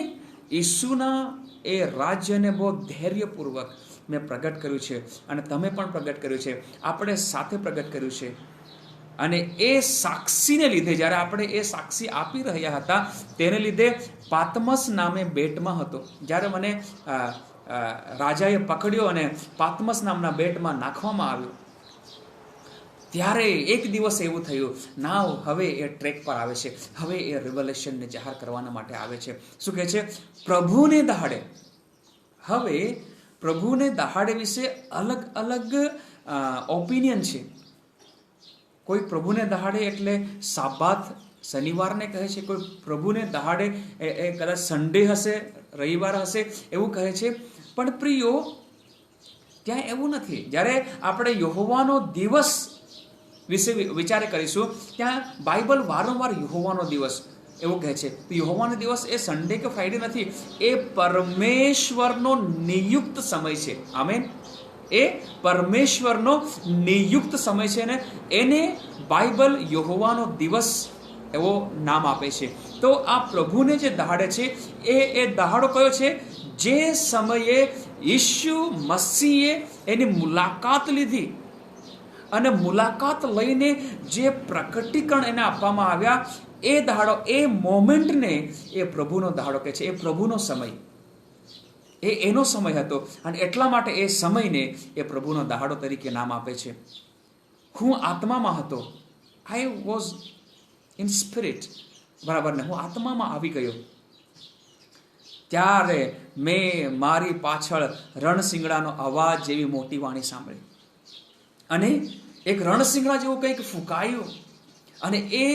ઈસુના એ રાજ્યને બહુ ધૈર્યપૂર્વક મેં પ્રગટ કર્યું છે, અને તમે પણ પ્રગટ કર્યું છે, આપણે સાથે પ્રગટ કર્યું છે. અને એ સાક્ષીને લીધે, જ્યારે આપણે એ સાક્ષી આપી રહ્યા હતા, તેને લીધે પાતમસ નામે બેટમાં હતો. જ્યારે મને રાજાએ પકડ્યો અને પાતમસ નામના બેટમાં નાખવામાં આવ્યો, ત્યારે એક દિવસ એવું થયું, નાવ હવે એ ટ્રેક પર આવે છે, હવે એ રિવલેશનને જાહેર કરવાના માટે આવે છે. શું કહે છે? પ્રભુને દહાડે. હવે પ્રભુને દહાડે વિશે અલગ અલગ ઓપિનિયન છે. કોઈ પ્રભુને દહાડે એટલે સાબાત, શનિવારને કહે છે. કોઈ પ્રભુને દહાડે એ કદાચ સન્ડે હશે, રવિવાર હશે, એવું કહે છે. પણ પ્રિયો, ત્યાં એવું નથી. જ્યારે આપણે યહોવાનો દિવસ વિશે વિચાર કરીશું, ત્યાં બાઇબલ વારંવાર યહોવાનો દિવસ એવું કહે છે. તો યહોવાનો દિવસ એ સન્ડે કે ફ્રાઈડે નથી, એ પરમેશ્વરનો નિયુક્ત સમય છે. આમેન. એ પરમેશ્વરનો નિયુક્ત સમય છે, ને એને બાઇબલ યહોવાનો દિવસ એવો નામ આપે છે. તો આ પ્રભુને જે દહાડે છે, એ દહાડો કયો છે? જે સમયે ઈસુ મસીહે એની મુલાકાત લીધી, અને મુલાકાત લઈને જે પ્રકટીકરણ એને આપવામાં આવ્યા, એ દહાડો, એ મોમેન્ટને એ પ્રભુનો દહાડો કહે છે. એ પ્રભુનો સમય, એ એનો સમય હતો, અને એટલા માટે એ સમયને એ પ્રભુનો દહાડો તરીકે નામ આપે છે. હું આત્મામાં હતો, આઈ વોઝ ઇન સ્પિરિટ, બરાબર ને? હું આત્મામાં આવી ગયો, ત્યારે મેં મારી પાછળ રણશિંગડાનો અવાજ જેવી મોટી વાણી સાંભળી, અને એક રણશિંગડા જેવું કંઈક ફૂંકાયું, અને એ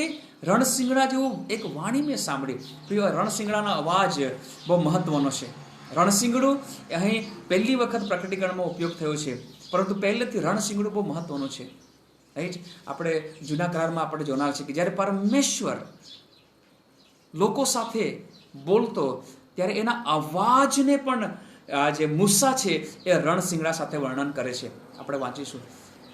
રણશિંગડા જેવું એક વાણી મેં સાંભળી. તો રણશિંગડાનો અવાજ બહુ મહત્વનો છે. રણશિંગડું અહીં પહેલી વખત પ્રકટીકરણમાં ઉપયોગ થયો છે, પરંતુ પહેલેથી રણશિંગડું બહુ મહત્વનું છે. રાઈટ? આપણે જૂના કરારમાં આપણે જોનાર છે કે જ્યારે પરમેશ્વર લોકો સાથે બોલતો, ત્યારે એના અવાજને પણ જે મૂસા છે એ રણશિંગડા સાથે વર્ણન કરે છે. આપણે વાંચીશું.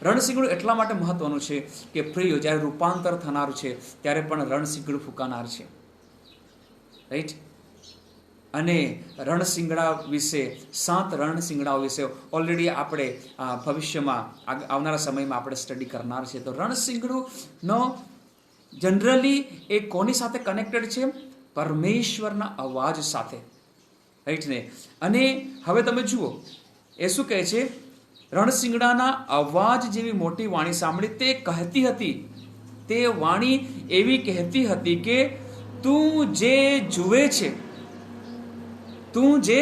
રણશિંગડું એટલા માટે મહત્વનું છે કે પ્રિયો, જ્યારે રૂપાંતર થનાર છે, ત્યારે પણ રણશિંગડું ફૂંકાનાર છે. રાઈટ? અને રણશિંગડા વિશે, 7 રણશિંગડાઓ વિશે ઓલરેડી આપણે ભવિષ્યમાં આવનારા સમયમાં આપણે સ્ટડી કરનાર છે. તો રણશિંગડુંનો જનરલી એ કોની સાથે કનેક્ટેડ છે? પરમેશ્વરના અવાજ સાથે. રાઈટ ને? અને હવે તમે જુઓ, એ શું કહે છે? રણશિંગડાના અવાજ જેવી મોટી વાણી સાંભળી. તે કહેતી હતી, તે વાણી એવી કહેતી હતી કે તું જે જુએ છે, તું જે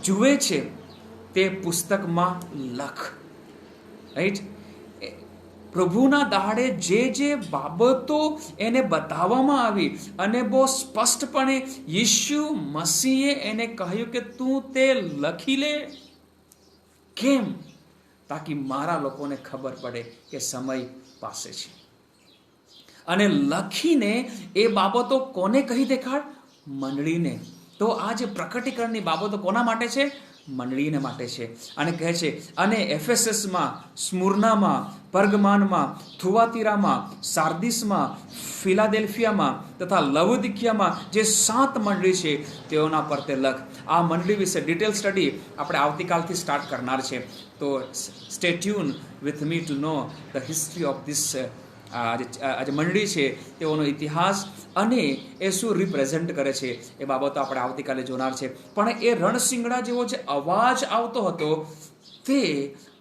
જુએ છે તે પુસ્તકમાં લખ. રાઈટ? પ્રભુના દહાડે જે બાબતો એને બતાવવામાં આવી, અને બહુ સ્પષ્ટપણે યીશુ મસીહે એને કહ્યું કે તું તે લખી લે. કેમ? તાકી મારા લોકોને ખબર પડે કે સમય પાસે છે. અને લખીને એ બાબતો કોને કહી દેખાડ? મંડળીને. તો આ જે પ્રકટીકરણની બાબતો કોના માટે છે? મંડળીને માટે છે. અને કહે છે, અને એફેસસમાં, સ્મુર્નામાં, પર્ગમાનમાં, થુવાતીરામાં, સાર્દિસમાં, ફિલાડેલ્ફિયામાં તથા લવોદિકિયામાં જે 7 મંડળી છે, તેઓના પર તે લખ. આ મંડળી વિશે ડિટેલ સ્ટડી આપણે આવતીકાલથી સ્ટાર્ટ કરનાર છે. તો stay tune with me to know the history of this. આજે મંડળી છે તેઓનો ઇતિહાસ અને એ શું રિપ્રેઝેન્ટ કરે છે, એ બાબતો આપણે આવતીકાલે જોનાર છે. પણ એ રણશિંગડા જેવો જે અવાજ આવતો હતો, તે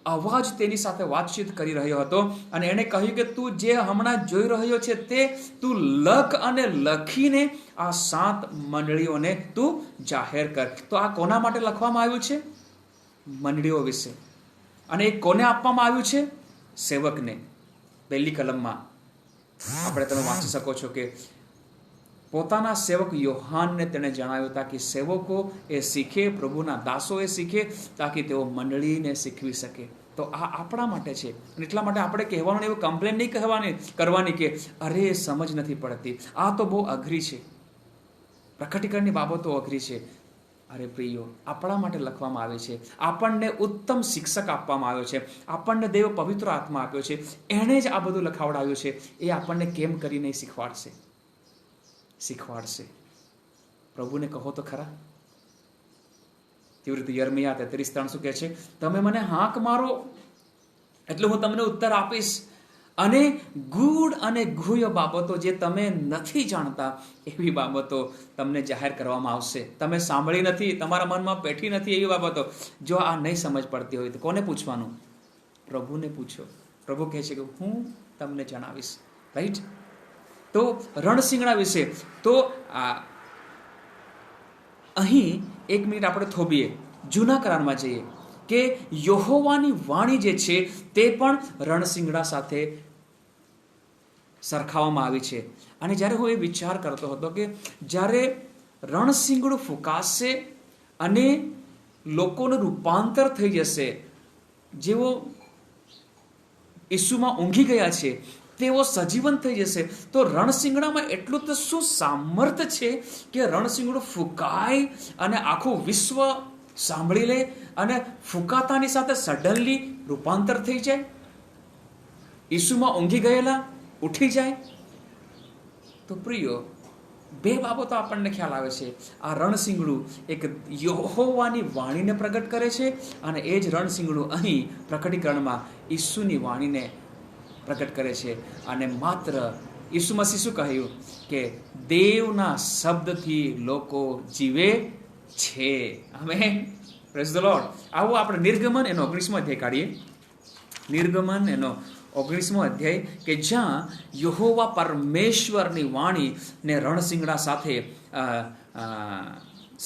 અવાજ તેની સાથે વાતચીત કરી રહ્યો હતો, અને એણે કહ્યું કે તું જે હમણાં જોઈ રહ્યો છે તે તું લખ, અને લખીને આ 7 મંડળીઓને તું જાહેર કર. તો આ કોના માટે લખવામાં આવ્યું છે? મંડળીઓ વિશે. અને એ કોને આપવામાં આવ્યું છે? સેવકને. પહેલી કલમમાં આપણે તમે વાંચી શકો છો કે પોતાના સેવક યોહાનને તેણે જણાવ્યું તાકી સેવકો એ શીખે, પ્રભુના દાસો એ શીખે, તાકી તેઓ મંડળીને શીખવી શકે. તો આ આપણા માટે છે. અને એટલા માટે આપણે કહેવાનું એવું કમ્પ્લેન નહીં કરવાની કે અરે સમજ નથી પડતી, આ તો બહુ અઘરી છે, પ્રકટીકરણની બાબતો અઘરી છે. અરે પ્રિયો, આપણા માટે લખવામાં આવે છે. આપણને ઉત્તમ શિક્ષક આપવામાં આવ્યો છે. આપણને દેવ પવિત્ર આત્મા આપ્યો છે. એણે જ આ બધું લખાવડાવ્યું છે. એ આપણને કેમ કરીને શીખવાડશે. પ્રભુને કહો તો ખરા. જેવી રીતે યર્મિયા 33:3 શું કહે છે? તમે મને હાંક મારો એટલે હું તમને ઉત્તર આપીશ, અને ગૂઢ અને ગુહ્ય બાબતો જે તમે નથી જાણતા એવી બાબતો તમને જાહેર કરવામાં આવશે. તમે સાંભળી નથી, તમારા મનમાં બેઠી નથી એવી બાબતો જો આ નહીં સમજ પડતી હોય તો કોને પૂછવાનું? પ્રભુને પૂછો. પ્રભુ કહે છે કે હું તમને જણાવીશ. રાઈટ? તો રણશિંગડા વિશે તો અહીં 1 મિનિટ આપણે થોભીએ, જૂના કરારમાં જઈએ કે યહોવાની વાણી જે છે તે પણ રણશિંગડા સાથે સરખાવવામાં આવી છે. અને જ્યારે હું એ વિચાર કરતો હતો કે જ્યારે રણશિંગડું ફૂંકાશે અને લોકોનું રૂપાંતર થઈ જશે, જેઓ ઈસુમાં ઊંઘી ગયા છે તેઓ સજીવન થઈ જશે, તો રણશિંગડામાં એટલું તો શું સામર્થ્ય છે કે રણશિંગડું ફૂંકાય અને આખું વિશ્વ સાંભળી લે અને ફૂંકાતાની સાથે સડનલી રૂપાંતર થઈ જાય, ઈસુમાં ઊંઘી ગયેલા ઉઠી જાય. તો પ્રિયો, 2 બાબતો આપણને ખ્યાલ આવે છે. આ રણશિંગડું એક યહોવાની વાણીને પ્રગટ કરે છે, અને એ જ રણશિંગડું અહીં પ્રકટીકરણમાં ઈસુની વાણીને પ્રગટ કરે છે. અને માત્ર ઈસુ મસીહ શું કહ્યું કે દેવના શબ્દથી લોકો જીવે છે. આમેન. Praise the lord. આવો આપણે નિર્ગમન એનો 19મો અધ્યાય કાઢીએ. નિર્ગમન એનો 19મો અધ્યાય કે જ્યાં યહોવા પરમેશ્વરની વાણીને રણશિંગડા સાથે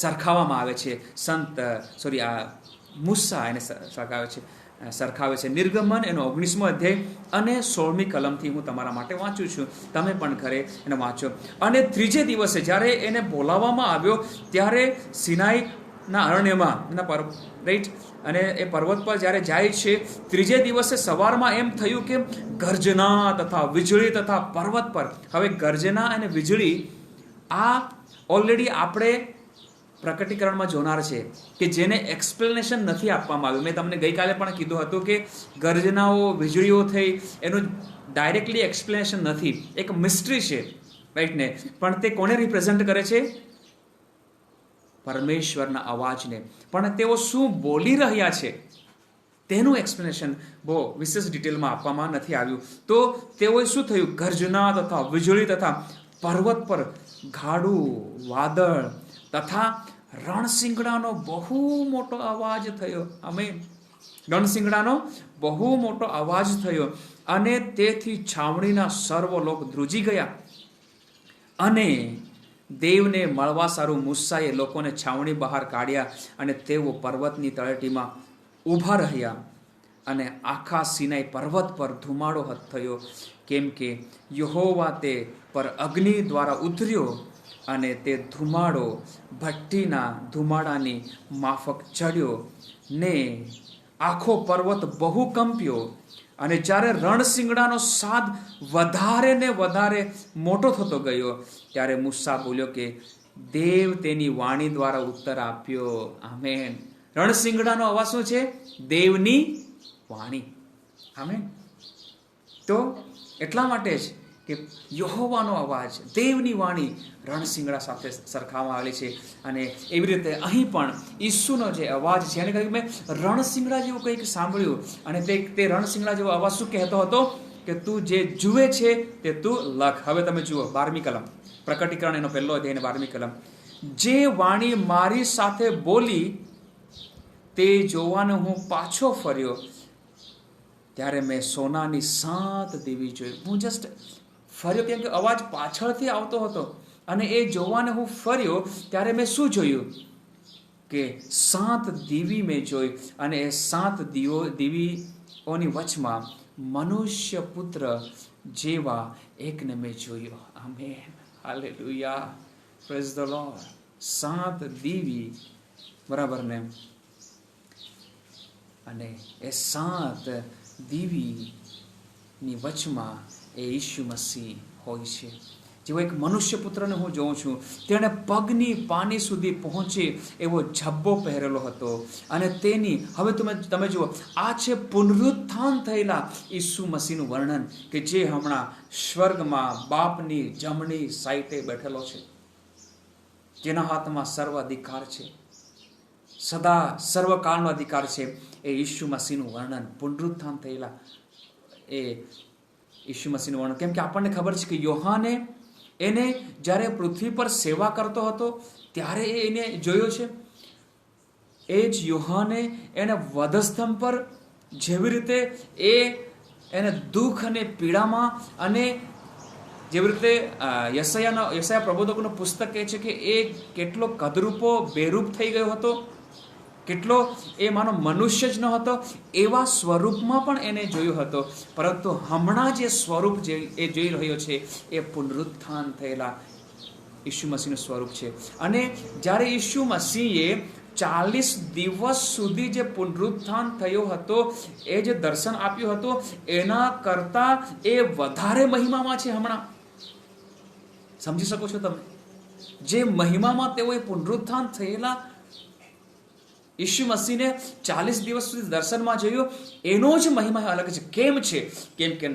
સરખાવવામાં આવે છે. મૂસા એને સરખાવે છે. નિર્ગમન એનો 19મો અધ્યાય અને 16મી કલમથી હું તમારા માટે વાંચું છું. તમે પણ ઘરે એને વાંચો. અને 3જે દિવસે જ્યારે એને બોલાવવામાં આવ્યો ત્યારે સિનાઈના અરણ્યમાં રાઈટ, અને એ પર્વત પર જ્યારે જાય છે, 3જે દિવસે સવારમાં એમ થયું કે ગર્જના તથા વીજળી તથા પર્વત પર. હવે ગર્જના અને વીજળી આ ઓલરેડી આપણે પ્રકટીકરણમાં જોનાર છે કે જેને એક્સપ્લેનેશન નથી આપવામાં આવ્યું. મેં તમને ગઈકાલે પણ કીધું હતું કે ગર્જનાઓ વીજળીઓ થઈ એનું ડાયરેક્ટલી એક્સપ્લેનેશન નથી, એક મિસ્ટ્રી છે. રાઈટ ને? પણ તે કોને રિપ્રેઝન્ટ કરે છે? પરમેશ્વરના અવાજને. પણ તેઓ શું બોલી રહ્યા છે તેનું એક્સપ્લેનેશન બહુ વિશેષ ડિટેલમાં આપવામાં નથી આવ્યું. તો તેઓએ શું થયું? ગર્જના તથા વીજળી તથા પર્વત પર ગાઢું વાદળ તથા રણશિંગડાનો બહુ મોટો અવાજ થયો. આમેન. રણશિંગડાનો બહુ મોટો અવાજ થયો, અને તેથી છાવણીના સર્વ લોક ધ્રુજી ગયા. અને દેવને મળવા સારું મૂસાએ લોકોને છાવણી બહાર કાઢ્યા, અને તેઓ પર્વતની તળેટીમાં ઊભા રહ્યા. અને આખા સિનાઈ પર્વત પર ધુમાડો થયો, કેમ કે યહોવા તે પર અગ્નિ દ્વારા ઉતર્યો, અને તે ધુમાડો ભઠ્ઠીના ધુમાડાની માફક ચડ્યો, ને આખો પર્વત બહુ કંપ્યો. અને જ્યારે રણશિંગડાનો સાદ વધારે ને વધારે મોટો થતો ગયો, ત્યારે મૂસા બોલ્યો કે દેવ તેની વાણી દ્વારા ઉત્તર આપ્યો. આમેન. રણશિંગડાનો અવાજ શું છે? દેવની વાણી. આમેન. તો એટલા માટે જ કે યહોવાનો અવાજ, દેવની વાણી રણશિંગડા સાથે સરખાવવામાં આવેલી છે. અને એવી રીતે અહીં પણ ઈસુનો જે અવાજ છે, એને કહ્યું મેં રણશિંગડા જેવું કંઈક સાંભળ્યું. અને તે રણશિંગડા જેવો અવાજ શું કહેતો હતો કે તું જે જુએ છે તે તું લખ. હવે તમે જુઓ 12મી કલમ, પ્રકટીકરણ એનો 1લો અધ્યાય 12મી કલમ. જે વાણી મારી સાથે બોલી તે જોવાનો હું પાછો ફર્યો, ત્યારે મેં સોનાની 7 દેવી જોઈ. હું જસ્ટ ફર્યો કેમ કે અવાજ પાછળથી આવતો હતો, અને એ જોવાને હું ફર્યો ત્યારે મેં શું જોયું કે 7 દીવી મેં જોઈ, અને એ 7 દીવીઓની વચમાં મનુષ્ય પુત્ર જેવા એકને મેં જોયો. Amen. Hallelujah. Praise the lord. 7 દીવી, બરાબર ને? અને એ 7 દીવીની વચમાં એ ઈસુ મસીહ હોય છે. જેવો એક મનુષ્ય પુત્રને હું જોઉં છું, તેણે પગની પાની સુધી પહોંચે એવો ઝબ્બો પહેરેલો હતો. અને તેની, હવે તમે જુઓ, આ છે પુનરુત્થાન થયેલા ઈસુ મસીહનું વર્ણન, કે જે હમણાં સ્વર્ગમાં બાપની જમણી સાઈડે બેઠેલો છે, જેના હાથમાં સર્વ અધિકાર છે. સદા સર્વકાળનો અધિકાર છે એ ઈસુ મસીહનું વર્ણન, પુનરુત્થાન થયેલા એ ઈસુ મસીહનું વર્ણન. કેમ કે આપણને ખબર છે કે યોહાને એને જ્યારે પૃથ્વી પર સેવા કરતો હતો ત્યારે એને જોયો છે. એ જ યોહાને એને વધસ્તંભ પર જેવી રીતે એને દુઃખ અને પીડામાં, અને જેવી રીતે યશાયા પ્રબોધકનું પુસ્તક કહે છે કે એ કેટલો કદરૂપો બેરૂપ થઈ ગયો હતો, કેટલો એ માનો મનુષ્ય જ ન હતો, એવા સ્વરૂપમાં પણ એને જોયો હતો. પરંતુ હમણાં જે સ્વરૂપ એ જોઈ રહ્યો છે એ પુનરુત્થાન થયેલા ઈસુ મસીહનું સ્વરૂપ છે. અને જ્યારે ઈસુ મસીહે 40 દિવસ સુધી જે પુનરુત્થાન થયો હતો, એ જે દર્શન આપ્યું હતું, એના કરતા એ વધારે મહિમામાં છે. હમણાં સમજી શકો છો તમે, જે મહિમામાં તેઓએ પુનરુત્થાન થયેલા ઈસુ મસીહને 40 દિવસ સુધી દર્શનમાં જોયું, એનો જ મહિમા અલગ છે. કેમ છે? કેમ કે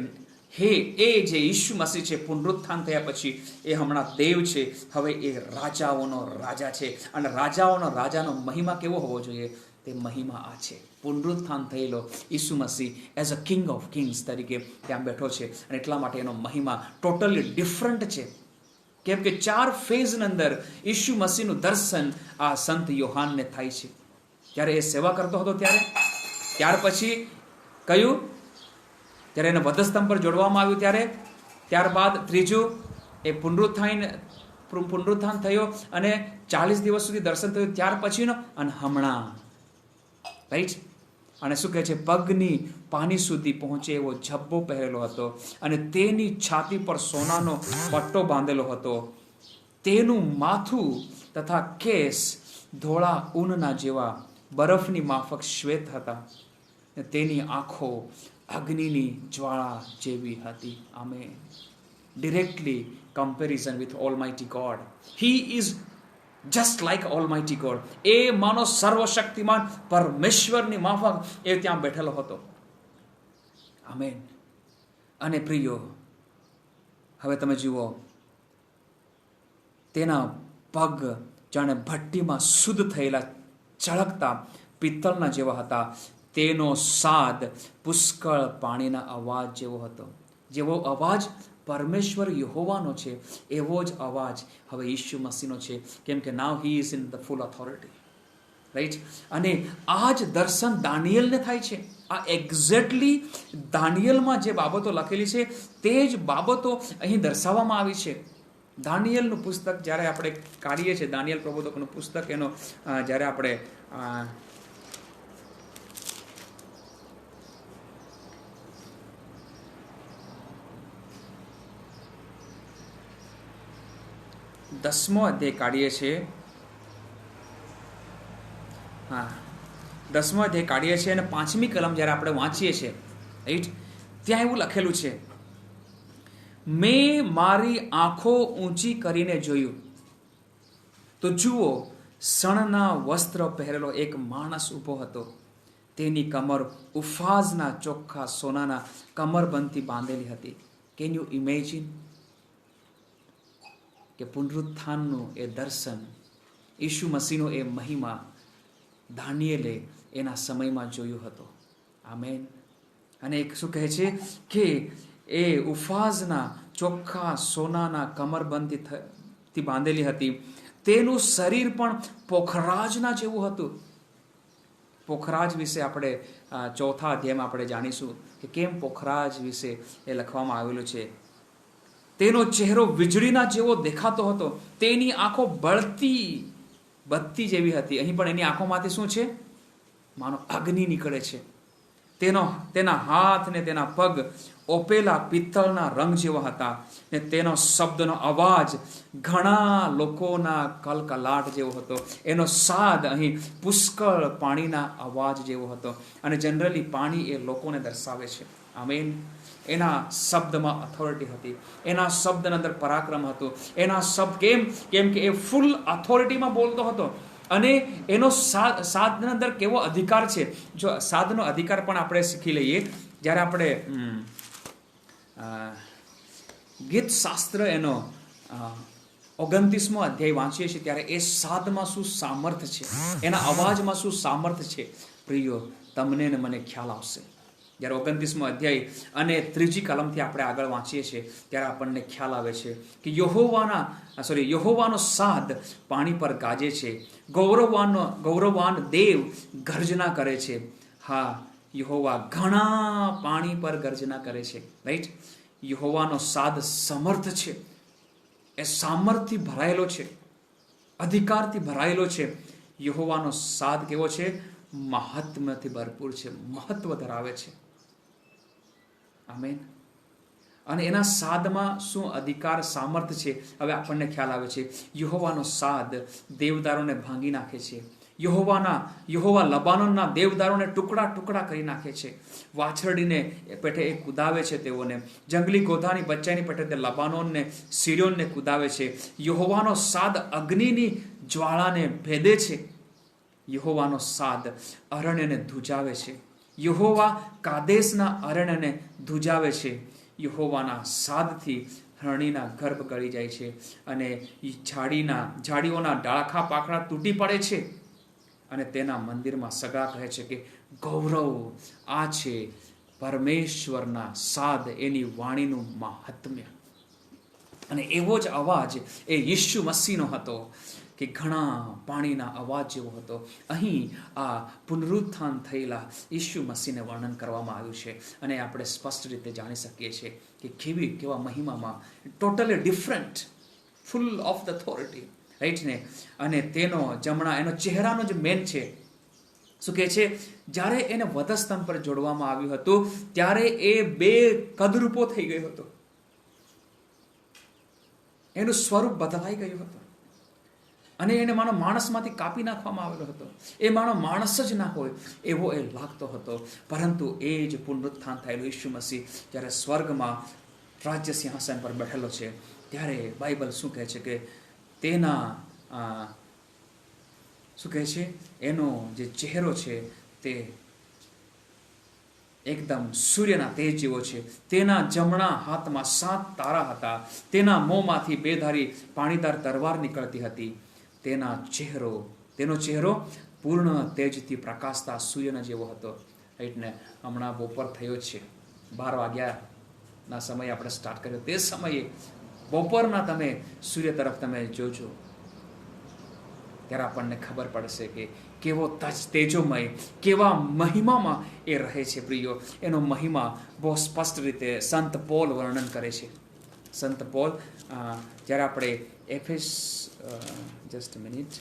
એ જે ઈસુ મસીહ છે પુનરુત્થાન થયા પછી એ હમણાં દેવ છે, હવે એ રાજાઓનો રાજા છે. અને રાજાઓનો રાજાનો મહિમા કેવો હોવો જોઈએ? તે મહિમા આ છે, પુનરુત્થાન થયેલો Isu Masih as a king of kings તરીકે ત્યાં બેઠો છે. અને એટલા માટે એનો મહિમા ટોટલી ડિફરન્ટ છે. કેમ કે 4 ફેઝની અંદર ઈસુ મસીહનું દર્શન આ સંત યોહાનને થાય છે જ્યારે એ સેવા કરતો હતો ત્યારે. ત્યાર પછી કયું? ત્યારે એને વધસ્તંભ પર જોડવામાં આવ્યું ત્યારે. ત્યારબાદ ત્રીજું એ પુનરુત્થાન થયો અને 40 દિવસ સુધી દર્શન થયું. ત્યાર પછીનો અને હમણાં, રાઈટ. અને શું કહે છે? પગની પાની સુધી પહોંચે એવો ઝબ્બો પહેરેલો હતો, અને તેની છાતી પર સોનાનો પટ્ટો બાંધેલો હતો. તેનું માથું તથા કેસ ધોળા ઊનના જેવા બરફની માફક શ્વેત હતા. તેની આંખો અગ્નિની જ્વાળા જેવી હતી. આમેન. Directly comparison with almighty God. He is just like almighty God. એ માનો સર્વશક્તિમાન પરમેશ્વરની માફક એ ત્યાં બેઠેલો હતો. આમેન. અને પ્રિયો, હવે તમે જુઓ, તેના પગ જાણે ભઠ્ઠીમાં શુદ્ધ થયેલા ચળકતા પિત્તળના જેવા હતા. તેનો સાદ પુષ્કળ પાણીના અવાજ જેવો હતો. જેવો અવાજ પરમેશ્વર યહોવાનો છે, એવો જ અવાજ હવે ઈસુ મસીહનો છે. કેમ કે now he is in the full authority, right. અને આ જ દર્શન દાનિયેલને થાય છે. આ એક્ઝેક્ટલી દાનિયેલમાં જે બાબતો લખેલી છે તે જ બાબતો અહીં દર્શાવવામાં આવી છે. દાનિયેલનું પુસ્તક જ્યારે આપણે કાઢીએ છીએ, દાનિયેલ પ્રબોધકનું પુસ્તક, એનો જ્યારે આપણે દસમો અધ્યાય કાઢીએ છીએ, 10મો અધ્યાય કાઢીએ છીએ અને 5મી કલમ જ્યારે આપણે વાંચીએ છીએ, રાઈટ, ત્યાં એવું લખેલું છે, મેં મારી આંખો ઊંચી કરીને જોયું તો જુઓ, સણના વસ્ત્ર પહેરેલો એક માણસ ઊભો હતો. તેની કમર ઉફાઝના ચોખ્ખા સોનાના કમરબંધથી બાંધેલી હતી. કેન યુ ઇમેજિન કે પુનરુત્થાનનું એ દર્શન, ઈસુ મસીહનો એ મહિમા દાનિયેલે એના સમયમાં જોયો હતો. આમેન. અને શું કહે છે કે એ ઉફાઝના ચોખ્ખા સોનાના કમરબંધથી બાંધેલી હતી. તેનું શરીર પણ પોખરાજના જેવું હતું. પોખરાજ વિશે આપણે 4થા અધ્યાયમાં આપણે જાણીશું કે કેમ પોખરાજ વિશે એ લખવામાં આવેલું છે. તેનો ચહેરો વીજળીના જેવો દેખાતો હતો. તેની આંખો બળતી બત્તી જેવી હતી. અહીં પણ એની આંખોમાંથી શું છે? માનો અગ્નિ નીકળે છે. તેના હાથ ને તેના પગ ઓપેલા પિત્તળના રંગ જેવા હતા, ને તેનો શબ્દનો અવાજ ઘણા લોકોના કલકલાટ જેવો હતો. એનો સાદ અહીં પુષ્કળ પાણીના અવાજ જેવો હતો. અને જનરલી પાણી એ લોકોને દર્શાવે છે. આમેન. એના શબ્દમાં ઓથોરિટી હતી, એના શબ્દના અંદર પરાક્રમ હતું. એના શબ્દ કેમ કે એ ફૂલ ઓથોરિટીમાં બોલતો હતો. અને એનો સાધના અંદર કેવો અધિકાર છે, જો સાધનો અધિકાર પણ આપણે શીખી લઈએ. જ્યારે આપણે ગીત શાસ્ત્ર એનો 29મો અધ્યાય વાંચીએ છીએ ત્યારે એ સાદમાં શું સામર્થ્ય છે, એના અવાજમાં શું સામર્થ્ય છે, પ્રિયો તમને ને મને ખ્યાલ આવશે. જ્યારે 29મો અધ્યાય અને 3જી કલમથી આપણે આગળ વાંચીએ છીએ ત્યારે આપણને ખ્યાલ આવે છે કે યહોવાનો સાદ પાણી પર ગાજે છે, ગૌરવવાન દેવ ગર્જના કરે છે. હા, યહોવા ઘણા પાણી પર ગર્જના કરે છે. રાઈટ, યહોવાનો સાદ સમર્થ છે, એ સામર્થ્યથી ભરાયેલો છે, અધિકારથી ભરાયેલો છે. યહોવાનો સાદ કેવો છે? મહાત્મ્યથી ભરપૂર છે, મહત્વ ધરાવે છે. આમેન. અને એના સાદમાં શું અધિકાર સામર્થ્ય છે હવે આપણને ખ્યાલ આવે છે. યહોવાનો સાદ દેવદારોને ભાંગી નાખે છે. યહોવા લબાનોનના દેવદારોને ટુકડા ટુકડા કરી નાખે છે. વાછરડીને પેઠે એ કુદાવે છે તેઓને. જંગલી ગોધાની બચ્ચાની પેઠે તે લબાનોનને સિરિયોનને કુદાવે છે. યહોવાનો સાદ અગ્નિની જ્વાળાને ભેદે છે. યહોવાનો સાદ અરણ્યને ધ્રુજાવે છે. યહોવા કાદેશના અરણ્યને ધ્રુજાવે છે. યહોવાના સાદથી હરણીના ગર્ભ ગળી જાય છે અને ઝાડીઓના ડાળખા પાકડા તૂટી પડે છે. અને તેના મંદિરમાં સગા કહે છે કે ગૌરવ આ છે પરમેશ્વરના સાદ, એની વાણીનું મહાત્મ્ય. અને એવો જ અવાજ એ યીશુ મસીહનો હતો કે ઘણા પાણીના અવાજ જેવો હતો. અહીં આ પુનરુત્થાન થયેલા યીશુ મસીહને વર્ણન કરવામાં આવ્યું છે અને આપણે સ્પષ્ટ રીતે જાણી શકીએ છીએ કે કેવા મહિમામાં, totally different, full of the authority. Right ને? અને તેનો એનો ચહેરાનો જે મેન છે, શું કહે છે? જ્યારે એને વધસ્તંભ પર જોડવામાં આવ્યું હતું ત્યારે એ 2 કદરૂપો થઈ ગયો હતો. એનું સ્વરૂપ બદલાઈ ગયું હતું અને એને માનો માણસમાંથી કાપી નાખવામાં આવેલો હતો. એ માણસ જ ના હોય એવો એ લાગતો હતો. પરંતુ એ જ પુનરુત્થાન થયેલું યીશુ મસીહ જ્યારે સ્વર્ગમાં રાજ્ય સિંહાસન પર બેઠેલો છે ત્યારે બાઇબલ શું કહે છે કે તેના શું કહે છે, એનો જે ચહેરો છે તે એકદમ સૂર્યના તેજ જેવો છે. તેના જમણા હાથમાં 7 તારા હતા. તેના મોંમાંથી 2 ધારી પાણીદાર તરવાર નીકળતી હતી. તેનો ચહેરો પૂર્ણ તેજથી પ્રકાશતા સૂર્યના જેવો હતો. રાઈટ ને? હમણાં બપોર થયો છે, 12 વાગ્યાના સમયે આપણે સ્ટાર્ટ કર્યો. તે સમયે બપોરના તમે સૂર્ય તરફ તમે જોજો ત્યારે આપણને ખબર પડશે કે કેવો તેજોમય, કેવા મહિમામાં એ રહે છે. પ્રિયો, એનો મહિમા બહુ સ્પષ્ટ રીતે સંત પોલ વર્ણન કરે છે. સંત પોલ જ્યારે આપણે જસ્ટ મિનિટ,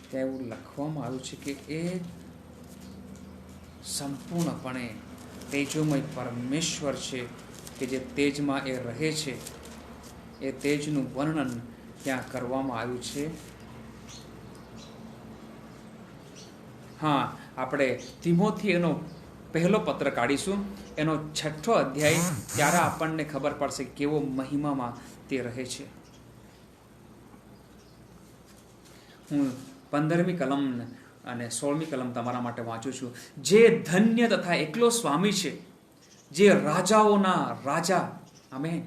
ત્યાં એવું લખવામાં આવ્યું છે કે એ સંપૂર્ણપણે તેજોમય પરમેશ્વર છે કે જે તેજમાં એ રહે છે. એ તેજનું વર્ણન ત્યાં કરવામાં આવ્યું છે. હા, આપણે તિમોથી એનો પહેલો પત્ર કાઢીશું, એનો 6ઠ્ઠો અધ્યાય, ત્યારે આપણને ખબર પડશે કેવો મહિમામાં તે રહે છે. હું 15મી કલમ અને 16મી કલમ તમારા માટે વાંચું છું. જે ધન્ય તથા એકલો સ્વામી છે, જે રાજાઓના રાજા, આમેન,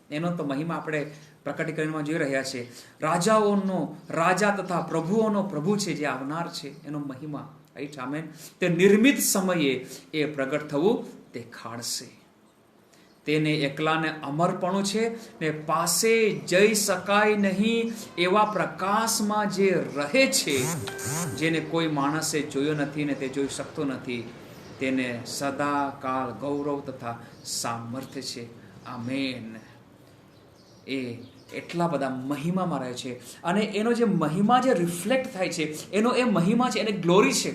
એનો તો મહિમા આપણે પ્રકટીકરણમાં જોઈ રહ્યા છે. રાજાઓનો રાજા તથા પ્રભુઓનો પ્રભુ છે, જે આવનાર છે, એનો મહિમા. રાઈટ? આમેન. તે નિર્મિત સમયે એ પ્રગટ થવું દેખાડશે. તેને એકલાને અમરપણું છે ને પાસે જઈ શકાય નહીં એવા પ્રકાશમાં જે રહે છે, જેને કોઈ માણસે જોયો નથી ને તે જોઈ શકતો નથી. તેને સદાકાળ ગૌરવ તથા સામર્થ્ય છે. આમેન. એ એટલા બધા મહિમામાં રહે છે અને એનો જે મહિમા જે રિફ્લેક્ટ થાય છે, એનો એ મહિમા છે, એને ગ્લોરી છે.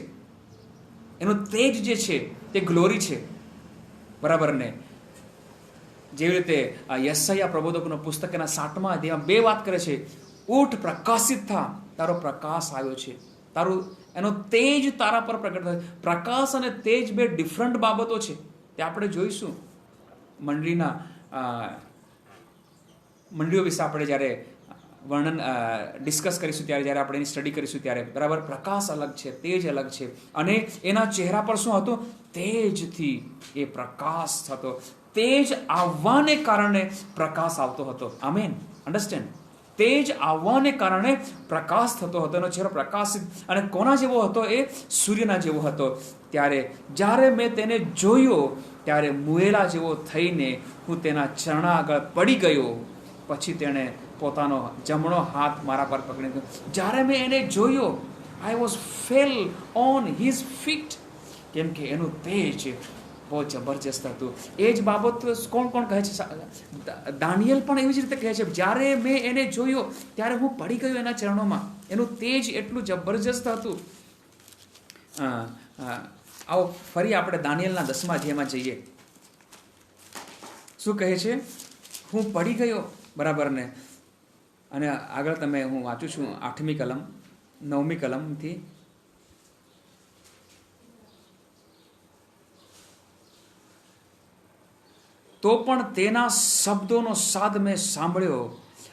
એનો તેજ જે છે તે ગ્લોરી છે. બરાબર ને? જેવી રીતે આ યશાયા પ્રબોધકનો પુસ્તકના 7મા અધ્યાયમાં 2 વાત કરે છે. ઉઠ, પ્રકાશિત થા, તારો પ્રકાશ આવ્યો છે. એનો તેજ તારા પર પ્રગટ થાય. પ્રકાશ અને તેજ 2 ડિફરન્ટ બાબતો છે. તે આપણે જોઈશું મંડળીઓ વિશે આપણે જ્યારે વર્ણન ડિસ્કસ કરીશું ત્યારે, જ્યારે આપણે એની સ્ટડી કરીશું ત્યારે. બરાબર? પ્રકાશ અલગ છે, તેજ અલગ છે. અને એના ચહેરા પર શું હતું? તેજથી એ પ્રકાશ થતો. તેજ આવવાને કારણે પ્રકાશ આવતો હતો. આમેન. અન્ડરસ્ટેન્ડ? તેજ આવવાને કારણે પ્રકાશ થતો હતો. એનો ચહેરો પ્રકાશિત, અને કોના જેવો હતો? એ સૂર્યના જેવો હતો. ત્યારે જ્યારે મેં તેને જોયો ત્યારે મુએલા જેવો થઈને હું તેના ચરણા આગળ પડી ગયો. પછી તેણે પોતાનો જમણો હાથ મારા પર પકડી દીધો. જ્યારે મેં એને જોયો, I was fell on his feet. કેમ કે એનું તેજ બહુ જબરજસ્ત હતું. એ જ બાબત કોણ કોણ કહે છે? દાનિયેલ પણ એવી જ રીતે કહે છે, જ્યારે મેં એને જોયો ત્યારે હું પડી ગયો એના ચરણોમાં. એનું તેજ એટલું જબરજસ્ત હતું. આવો ફરી આપણે દાનિયેલના 10મા અધ્યાયમાં જઈએ. શું કહે છે? હું પડી ગયો, બરાબર ને? અને આગળ તમે, હું વાંચું છું 8મી કલમ 9મી કલમથી. તો પણ તેના શબ્દોનો સાદ મેં સાંભળ્યો,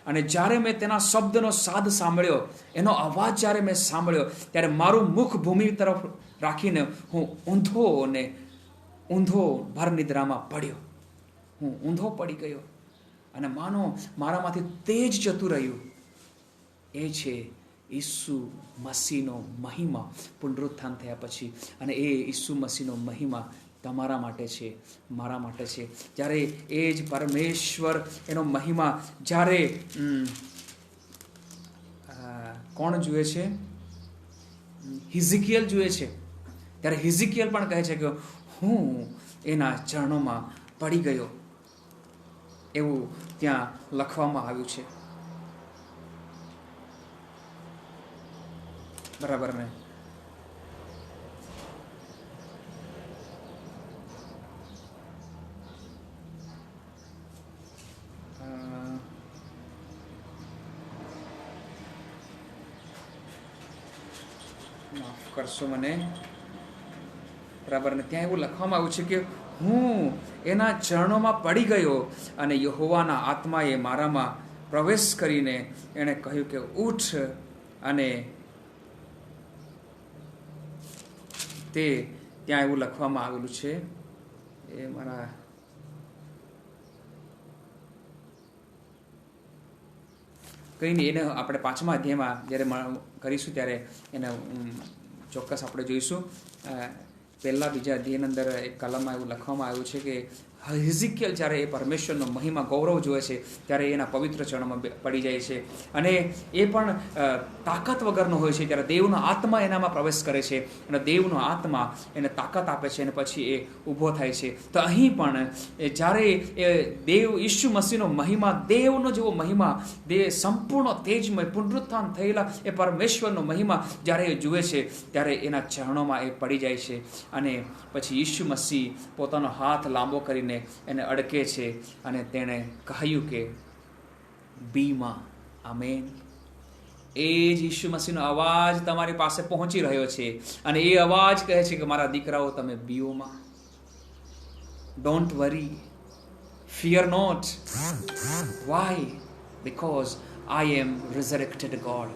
અને જ્યારે મેં તેના શબ્દનો સાદ સાંભળ્યો, એનો અવાજ જ્યારે મેં સાંભળ્યો, ત્યારે મારું મુખ ભૂમિ તરફ રાખીને હું ઊંધો ભર નિદ્રામાં પડ્યો. હું ઊંધો પડી ગયો, અને માનો મારામાંથી તેજ જતું રહ્યું. એ છે ઈસુ મસીહનો મહિમા પુનરુત્થાન થયા પછી. અને એ ઈસુ મસીહનો મહિમા તમારા માટે છે, મારા માટે છે. જ્યારે એ જ પરમેશ્વર એનો મહિમા જ્યારે કોણ જુએ છે? હિઝકિયલ જુએ છે. ત્યારે હિઝકિયલ પણ કહે છે કે હું એના ચરણોમાં પડી ગયો, એવું ત્યાં લખવામાં આવ્યું છે. બરાબર ને? માફ કરશો મને, બરાબર ને? ત્યાં એવું લખવામાં આવ્યું છે કે હું એના ચરણોમાં પડી ગયો, અને યહોવાના આત્માએ મારામાં પ્રવેશ કરીને એણે કહ્યું કે ઉઠ. અને તે ત્યાં એવું લખવામાં આવેલું છે. એ મારા કંઈ નહીં, એને આપણે 5મા અધ્યાયમાં જ્યારે કરીશું ત્યારે એને ચોક્કસ આપણે જોઈશું. પહેલા બીજા અધ્યાયની અંદર એક કલમમાં એવું લખવામાં આવ્યું છે કે હિઝકિયલ જ્યારે એ પરમેશ્વરનો મહિમા ગૌરવ જોવે છે ત્યારે એના પવિત્ર ચરણોમાં પડી જાય છે. અને એ પણ તાકાત વગરનો હોય છે. ત્યારે દેવનો આત્મા એનામાં પ્રવેશ કરે છે, અને દેવનો આત્મા એને તાકાત આપે છે, અને પછી એ ઊભો થાય છે. તો અહીં પણ જ્યારે એ દેવ ઈસુ મસીહનો મહિમા, દેવનો જેવો મહિમા, સંપૂર્ણ તેજમય પુનરુત્થાન થયેલા એ પરમેશ્વરનો મહિમા જ્યારે એ જુએ છે ત્યારે એના ચરણોમાં એ પડી જાય છે. અને પછી ઈસુ મસીહ પોતાનો હાથ લાંબો કરીને એને અડકે છે, અને તેણે કહ્યું કે બીમાં. આમેન. એ જ ઈસુ મસીહનો અવાજ તમારી પાસે પહોંચી રહ્યો છે, અને એ અવાજ કહે છે કે મારા દીકરાઓ, તમે બીઓમાં. Don't worry, fear not. Why? Because I am resurrected God.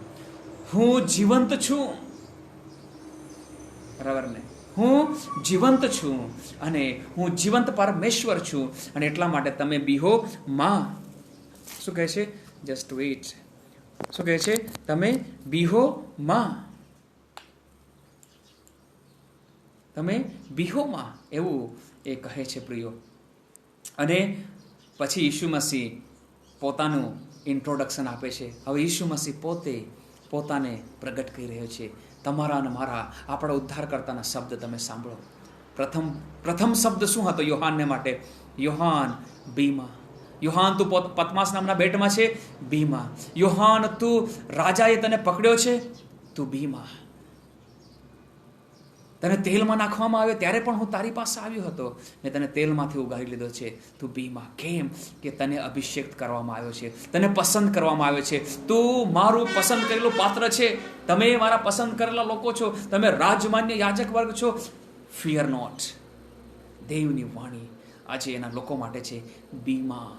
હું જીવંત છું, બરાબર ને? હું જીવંત છું, અને હું જીવંત પરમેશ્વર છું, અને એટલા માટે તમે બીહો માં. શું કહે છે? Just weight. શું કહે છે? તમે બીહો માં. તમે બીહો માં, એવું એ કહે છે પ્રિયો. અને પછી ઈસુ મસીહ પોતાનું ઇન્ટ્રોડક્શન આપે છે. હવે ઈસુ મસીહ પોતાને પ્રગટ કરી રહ્યો છે. તમારા અને મારા, આપણા ઉદ્ધારકર્તાના શબ્દ તમે સાંભળો. પ્રથમ શબ્દ શું હતો યોહાનને માટે? યોહાન, બીમાં. યોહાન, તું પતમાસ નામના બેટમાં છે, બીમાં. યોહાન, તું રાજાએ તને પકડ્યો છે, તું બીમાં. તને તેલમાં નાખવામાં આવ્યો ત્યારે પણ હું તારી પાસે આવ્યો હતો, ને તને તેલમાંથી ઉગારી લીધો છે, તું બીમાં. કેમ? કે તને અભિષેક કરવામાં આવ્યો છે, તને પસંદ કરવામાં આવ્યો છે. તું મારું પસંદ કરેલું પાત્ર છે. તમે મારા પસંદ કરેલા લોકો છો. તમે રાજમાન્ય યાજક વર્ગ છો. Fear not. દેવની વાણી આજે એના લોકો માટે છે, બીમાં.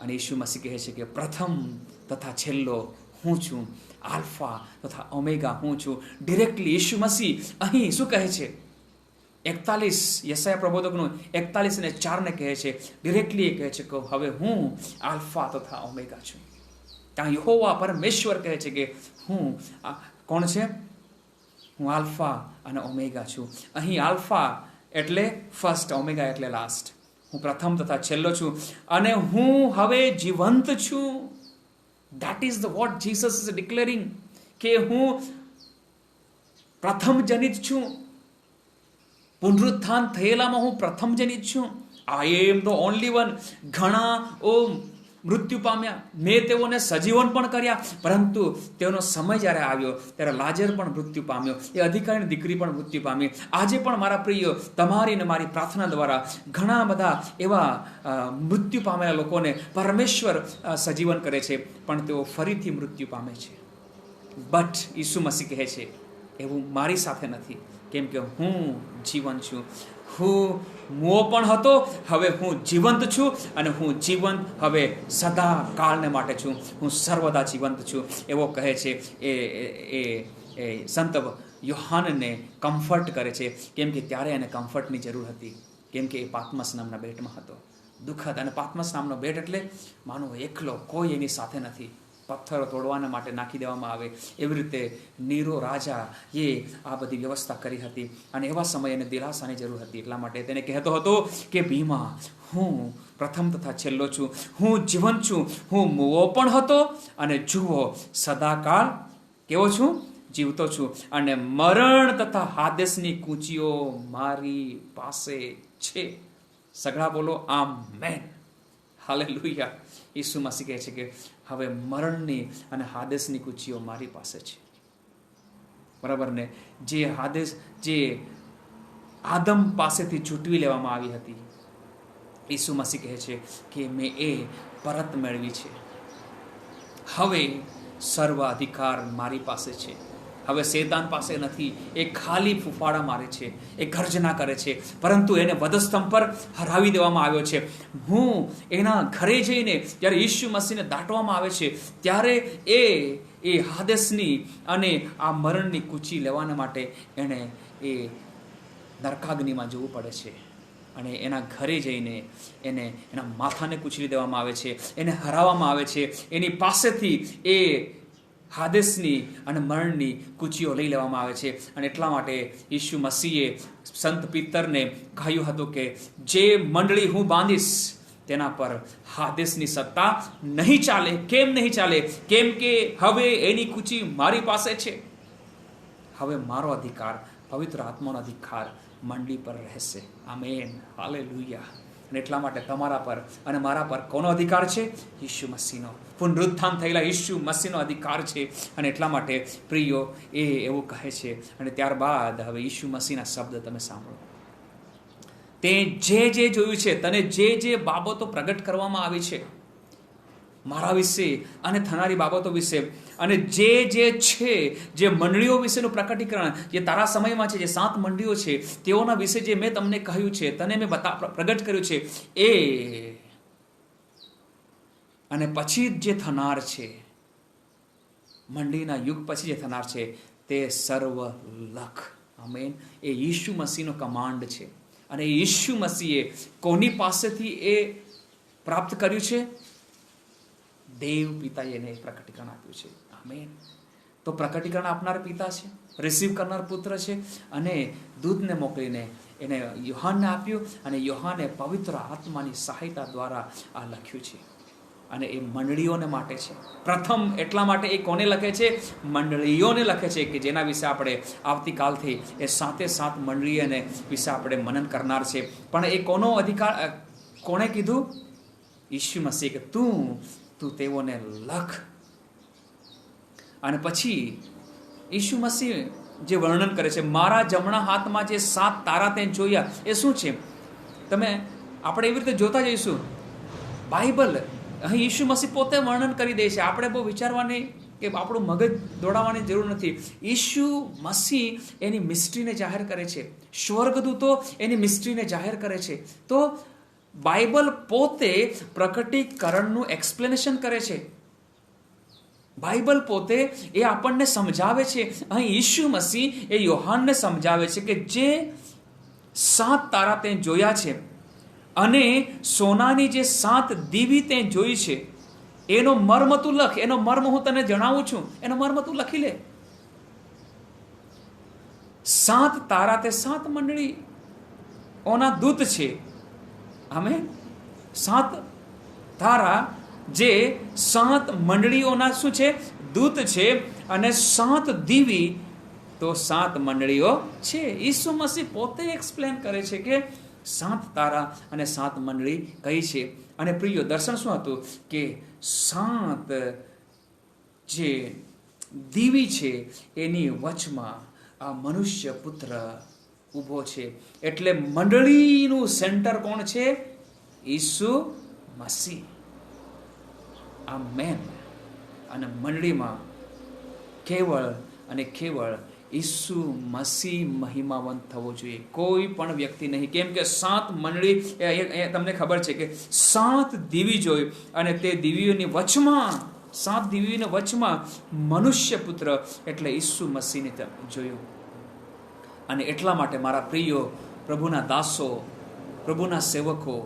અને ઈસુ મસીહ કહે છે કે પ્રથમ તથા છેલ્લો હું છું, આલ્ફા તથા ઓમેગા હું છું. ડિરેક્ટલી ઈસુ મસીહ અહીં શું કહે છે? 41 યશાયા પ્રબોધકનું 41 અને 4 ને કહે છે, ડિરેક્ટલી એ કહે છે કે હવે હું આલ્ફા તથા ઓમેગા છું. ત્યાં યહોવા પરમેશ્વર કહે છે કે હું કોણ છે? હું આલ્ફા અને ઓમેગા છું. અહીં આલ્ફા એટલે ફર્સ્ટ, ઓમેગા એટલે લાસ્ટ. હું પ્રથમ તથા છેલ્લો છું અને હું હવે જીવંત છું. That is the what Jesus is declaring, કે હું પ્રથમ જનિત છું. પુનરુત્થાન થયેલામાં હું પ્રથમ જનિત છું. I am the only one. ઘણા મૃત્યુ પામ્યા, મેં તેઓને સજીવન પણ કર્યા, પરંતુ તેઓનો સમય જ્યારે આવ્યો ત્યારે લાજર પણ મૃત્યુ પામ્યો, એ અધિકારીની દીકરી પણ મૃત્યુ પામી. આજે પણ મારા પ્રિય, તમારી ને મારી પ્રાર્થના દ્વારા ઘણા બધા એવા મૃત્યુ પામેલા લોકોને પરમેશ્વર સજીવન કરે છે, પણ તેઓ ફરીથી મૃત્યુ પામે છે. બટ ઈસુ મસીહ કહે છે એવું મારી સાથે નથી, કેમ કે હું જીવન છું. હું મોં પણ હતો, હવે હું જીવંત છું, અને હું જીવંત હવે સદા કાળને માટે છું. હું સર્વદા જીવંત છું, એવો કહે છે. એ સંત યોહાનને કમ્ફર્ટ કરે છે, કેમ કે ત્યારે એને કમ્ફર્ટની જરૂર હતી, કેમ કે એ પાત્મસ નામના બેટમાં હતો. દુઃખદ. અને પાત્મસ નામનો બેટ એટલે માનો એકલો, કોઈ એની સાથે નથી. પથ્થરો તોડવાના માટે નાખી દેવામાં આવે, એવી રીતે નીરો રાજા એ આ બધી વ્યવસ્થા કરી હતી, અને એવા સમયે એને દિલાસાની જરૂર હતી. એટલા માટે તેને કહેતો હતો કે ભીમા, હું પ્રથમ તથા છેલ્લો છું, હું જીવંત છું, હું મૂવો પણ હતો, અને જુઓ સદાકાળ કેવો છું? જીવતો છું. અને મરણ તથા હાદેસની કૂંચીઓ મારી પાસે છે. સગડા બોલો આમેન, હાલેલુયા. ઈસુ મસીહ કહે છે કે હવે મરણની અને હાદેસની કૂચીઓ મારી પાસે છે. બરાબર ને? જે હાદેસ, જે આદમ પાસેથી છૂટવી લેવામાં આવી હતી, ઈસુ મસીહ કહે છે કે મેં એ પરત મેળવી છે. હવે સર્વ અધિકાર મારી પાસે છે. હવે શેતાન પાસે નથી. એ ખાલી ફૂફાડા મારે છે, એ ગર્જના કરે છે, પરંતુ એને વધસ્તંભ પર હરાવી દેવામાં આવ્યો છે. હું એના ઘરે જઈને જ્યારે ઈસુ મસીહને દાટવામાં આવે છે, ત્યારે એ હાદેસની અને આ મરણની કૂચી લેવાના માટે એને એ નરકાગ્નિમાં જવું પડે છે. અને એના ઘરે જઈને એને એના માથાને કૂચલી દેવામાં આવે છે, એને હરાવવામાં આવે છે. એની પાસેથી એ હાદેસની અને મરણની કૂચીઓ લઈ લેવામાં આવે છે. અને એટલા માટે ઈસુ મસીહે સંત પિત્તરને કહ્યું હતું કે જે મંડળી હું બાંધીશ તેના પર હાદેસની સત્તા નહીં ચાલે. કેમ નહીં ચાલે? કેમ કે હવે એની કૂચી મારી પાસે છે. હવે મારો અધિકાર, પવિત્ર આત્માનો અધિકાર મંડળી પર રહેશે. Amen, hallelujah. અને એટલા માટે તમારા પર અને મારા પર કોનો અધિકાર છે? ઈસુ મસીહનો, પુનરુત્થાન થયેલા ઈસુ મસીહનો અધિકાર છે. અને એટલા માટે પ્રિયો એ એવું કહે છે. અને ત્યારબાદ હવે ઈસુ મસીહના શબ્દ તમે સાંભળો. તે જે જોયું છે, તને જે બાબતો પ્રગટ કરવામાં આવી છે મારા વિશે અને થનારી બાબતો વિશે, અને જે છે, જે મંડળીઓ વિશેનું પ્રકટીકરણ જે તારા સમયમાં છે, જે 7 મંડળીઓ છે તેઓના વિશે જે મેં તમને કહ્યું છે, તને મેં પ્રગટ કર્યું છે, એ અને પછી જે થનાર છે, મંડળીના યુગ પછી જે થનાર છે, તે સર્વ લખ. આમેન. એ ઈસુ મસીહનો કમાન્ડ છે. અને ઈસુ મસીહે કોની પાસેથી એ પ્રાપ્ત કર્યું છે? દેવ પિતાએ એને પ્રકટીકરણ આપ્યું છે. આમેન. તો પ્રકટીકરણ આપનાર પિતા છે, રિસીવ કરનાર પુત્ર છે, અને દૂતને મોકલીને એને યોહાનને આપ્યું, અને યોહાને પવિત્ર આત્માની સહાયતા દ્વારા આ લખ્યું છે. અને એ મંડળીઓને માટે છે. પ્રથમ એટલા માટે એ કોને લખે છે? મંડળીઓને લખે છે, કે જેના વિશે આપણે આવતીકાલથી એ 7 મંડળીઓને વિશે આપણે મનન કરનાર છે. પણ એ કોનો અધિકાર, કોણે કીધું? ઈસુ મસીહ કે તું તેઓને લખ. અને પછી ઈસુ મસીહ જે વર્ણન કરે છે, મારા જમણા હાથમાં જે 7 તારા તે જોયા, એ શું છે? તમે આપણે એવી રીતે જોતા જઈશું. બાઇબલ અહીં ઈસુ મસીહ પોતે વર્ણન કરી દે છે. આપણે બહુ વિચારવાની કે આપણું મગજ દોડાવવાની જરૂર નથી. ઈસુ મસીહ એની મિસ્ટ્રીને જાહેર કરે છે. સ્વર્ગદૂતો એની મિસ્ટ્રીને જાહેર કરે છે. તો બાઇબલ પોતે પ્રકટીકરણનું એક્સપ્લેનેશન કરે છે. બાઇબલ પોતે એ આપણને સમજાવે છે. અહીં ઈસુ મસીહ એ યોહાનને સમજાવે છે કે જે 7 તારા તે જોયા છે અને સોનાની જે 7 દીવી તે જોઈ છે, એનો મર્મ તું લખ. એનો મર્મ હું તને જણાવું છું, એનો મર્મ તું લખી લે. 7 તારા તે 7 મંડળીઓના દૂત છે. આમે 7 તારા જે 7 મંડળીઓના શું છે? દૂત છે. અને 7 દીવી તો 7 મંડળીઓ છે. ઈસુ મસીહ પોતે એક્સપ્લેન કરે છે કે 7 તારા અને 7 મંડળી કઈ છે. અને પ્રિય દર્શન શું હતું કે 7 જે દીવી છે એની વચમાં આ મનુષ્ય પુત્ર ઊભો છે. એટલે મંડળીનું સેન્ટર કોણ છે? ઈસુ મસીહ. આ મેન. અને મંડળીમાં કેવળ અને કેવળ ઈસુ મસીહ મહિમાવંત થવો જોઈએ, કોઈ પણ વ્યક્તિ નહીં. કેમ કે 7 મંડળી, તમને ખબર છે કે 7 દીવી જોઈ અને તે દીવીઓની વચમાં 7 દીવીઓની વચમાં મનુષ્ય પુત્ર એટલે ઈસુ મસીહને જોયું. અને એટલા માટે મારા પ્રિયો, પ્રભુના દાસો, પ્રભુના સેવકો,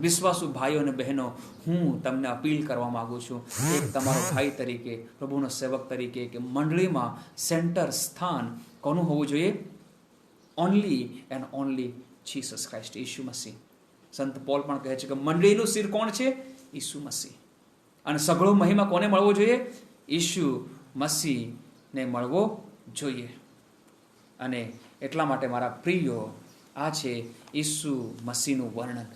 વિશ્વાસુ ભાઈઓ અને બહેનો, હું તમને અપીલ કરવા માંગુ છું એક તમારો ભાઈ તરીકે, પ્રભુનો સેવક તરીકે, કે મંડળીમાં સેન્ટર સ્થાન કોનું હોવું જોઈએ? Only and only Jesus Christ, Isu Masih. સંત પોલ પણ કહે છે કે મંડળીનું શિર કોણ છે? ઈસુ મસીહ. અને સઘળો મહિમા કોને મળવો જોઈએ? ઈસુ મસીહને મળવો જોઈએ. અને એટલા માટે મારા પ્રિયો, આ છે ઈસુ મસીહનું વર્ણન.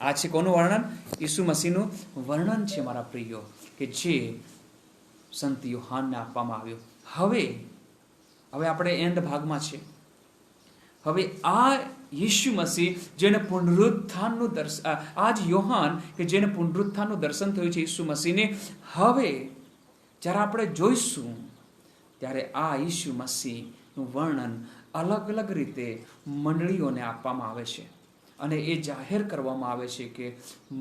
આ છે કોનું વર્ણન? ઈસુ મસીહનું વર્ણન છે મારા પ્રિયો, કે જે સંત યોહાનને આપવામાં આવ્યું. હવે આપણે એન્ડ ભાગમાં છે. હવે આ ઈસુ મસીહ જેને પુનરુત્થાનનું દર્શન, આ જ યોહાન કે જેને પુનરુત્થાનનું દર્શન થયું છે ઈસુ મસીહને, હવે જ્યારે આપણે જોઈશું ત્યારે આ ઈસુ મસીહનું વર્ણન અલગ અલગ રીતે મંડળીઓને આપવામાં આવે છે. અને એ જાહેર કરવામાં આવે છે કે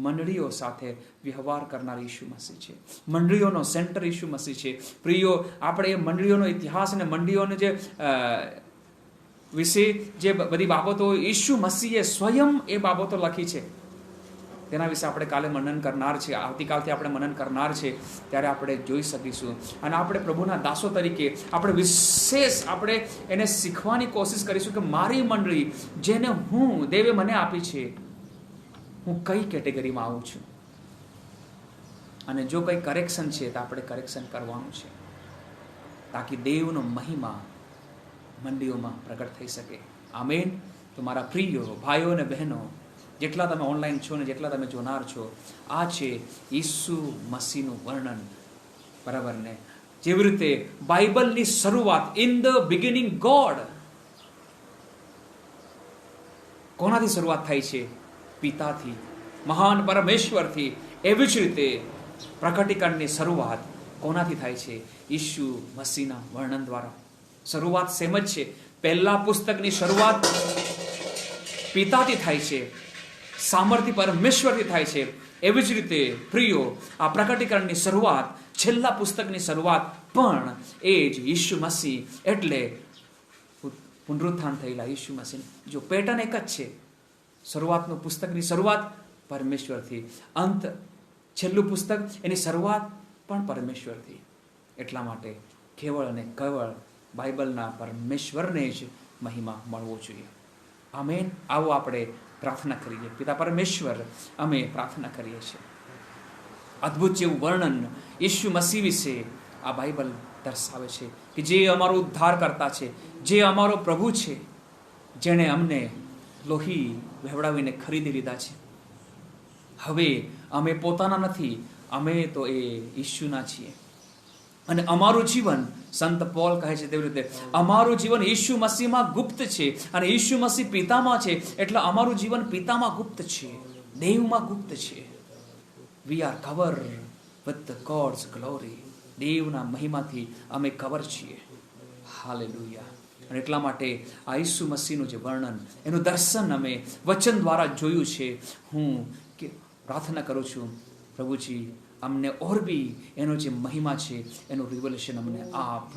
મંડળીઓ સાથે વ્યવહાર કરનાર ઈસુ મસીહ છે. મંડળીઓનો સેન્ટર ઈસુ મસીહ છે. પ્રિયો, આપણે એ મંડળીઓનો ઇતિહાસ અને મંડળીઓને જે વિશે જે બધી બાબતો ઈસુ મસીહે સ્વયં એ બાબતો લખી છે, તેના વિશે આપણે કાલે મનન કરનાર છે. આવતીકાલથી આપણે મનન કરનાર છે. ત્યારે આપણે જોઈ શકીશું. અને આપણે પ્રભુના દાસો તરીકે આપણે વિશેષ આપણે એને શીખવાની કોશિશ કરીશું કે મારી મંડળી જેને દેવે મને આપી છે, હું કઈ કેટેગરીમાં આવું છું. અને જો કંઈ કરેક્શન છે તો આપણે કરેક્શન કરવાનું છે, તાકી દેવનો મહિમા મંડળીઓમાં પ્રગટ થઈ શકે. આમેન. તો મારા પ્રિયો ભાઈઓ અને બહેનો, જેટલા તમે ઓનલાઈન છો ને જેટલા તમે જોનાર છો, આ છે ઈસુ મસીહનું વર્ણન. બરાબર ને? જેવી રીતે બાઇબલની શરૂઆત ઇન ધ બિગિનિંગ ગોડ, કોનાથી શરૂઆત થાય છે? પિતાથી, મહાન પરમેશ્વરથી. એવી જ રીતે પ્રકટીકરણની શરૂઆત કોનાથી થાય છે? ઈસુ મસીહના વર્ણન દ્વારા. શરૂઆત સેમ જ છે. પહેલા પુસ્તકની શરૂઆત પિતાથી થાય છે, સામર્થ્ય પરમેશ્વરથી થાય છે. એવી જ રીતે પ્રિયો, આ પ્રકટીકરણની શરૂઆત, છેલ્લા પુસ્તકની શરૂઆત પણ એ જ ઈસુ મસીહ એટલે પુનરુત્થાન થયેલા ઈસુ મસીહ. જો પેટર્ન એક જ છે. શરૂઆતનું પુસ્તકની શરૂઆત પરમેશ્વરથી, અંત છેલ્લું પુસ્તક એની શરૂઆત પણ પરમેશ્વરથી. એટલા માટે કેવળ અને કેવળ બાઇબલના પરમેશ્વરને જ મહિમા મળવો જોઈએ. આમેન. આવો આપણે પ્રાર્થના કરીએ. પિતા પરમેશ્વર, અમે પ્રાર્થના કરીએ છીએ, અદ્ભુત જેવું વર્ણન ઈસુ મસીહ વિશે આ બાઇબલ દર્શાવે છે કે જે અમારો ઉદ્ધાર કરતા છે, જે અમારો પ્રભુ છે, જેણે અમને લોહી વહેવડાવીને ખરીદી લીધા છે. હવે અમે પોતાના નથી, અમે તો એ ઈસુના છીએ. અને અમારું જીવન, સંત પોલ કહે છે તેવી રીતે, અમારું જીવન ઈસુ મસીહમાં ગુપ્ત છે. અને ઈસુ મસીહ પિતામાં છે, એટલે અમારું જીવન પિતામાં ગુપ્ત છે, દેવમાં ગુપ્ત છે. We are cover with the gods glory. દેવના મહિમાથી અમે કવર છીએ. હાલેલુયા. અને એટલા માટે આ ઈસુ મસીહનું જે વર્ણન, એનું દર્શન અમે વચન દ્વારા જોયું છે. હું પ્રાર્થના કરું છું, પ્રભુજી અમને ઓર બી એનો જે મહિમા છે એનું રિવલેશન અમને આપ.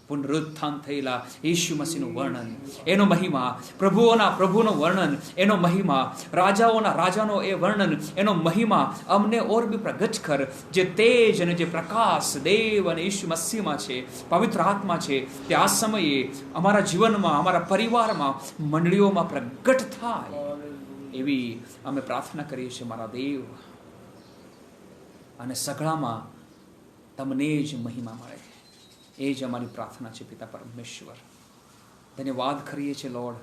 પુનરુત્થાન થયેલા ઈસુ મસીહનું વર્ણન, એનો મહિમા, પ્રભુઓના પ્રભુનો વર્ણન, એનો મહિમા, રાજાઓના રાજાનો એ વર્ણન, એનો મહિમા અમને ઓર બી પ્રગટ કર. જે તેજ અને જે પ્રકાશ દેવ અને ઈસુ મસીહમાં છે, પવિત્ર આત્મા છે, તે આ સમયે અમારા જીવનમાં, અમારા પરિવારમાં, મંડળીઓમાં પ્રગટ થાય એવી અમે પ્રાર્થના કરીએ છીએ મારા દેવ. અને સગળામાં તમને જ મહિમા મળે, એ જ અમારી પ્રાર્થના છે પિતા પરમેશ્વર. ધન્યવાદ કરીએ છીએ લોર્ડ,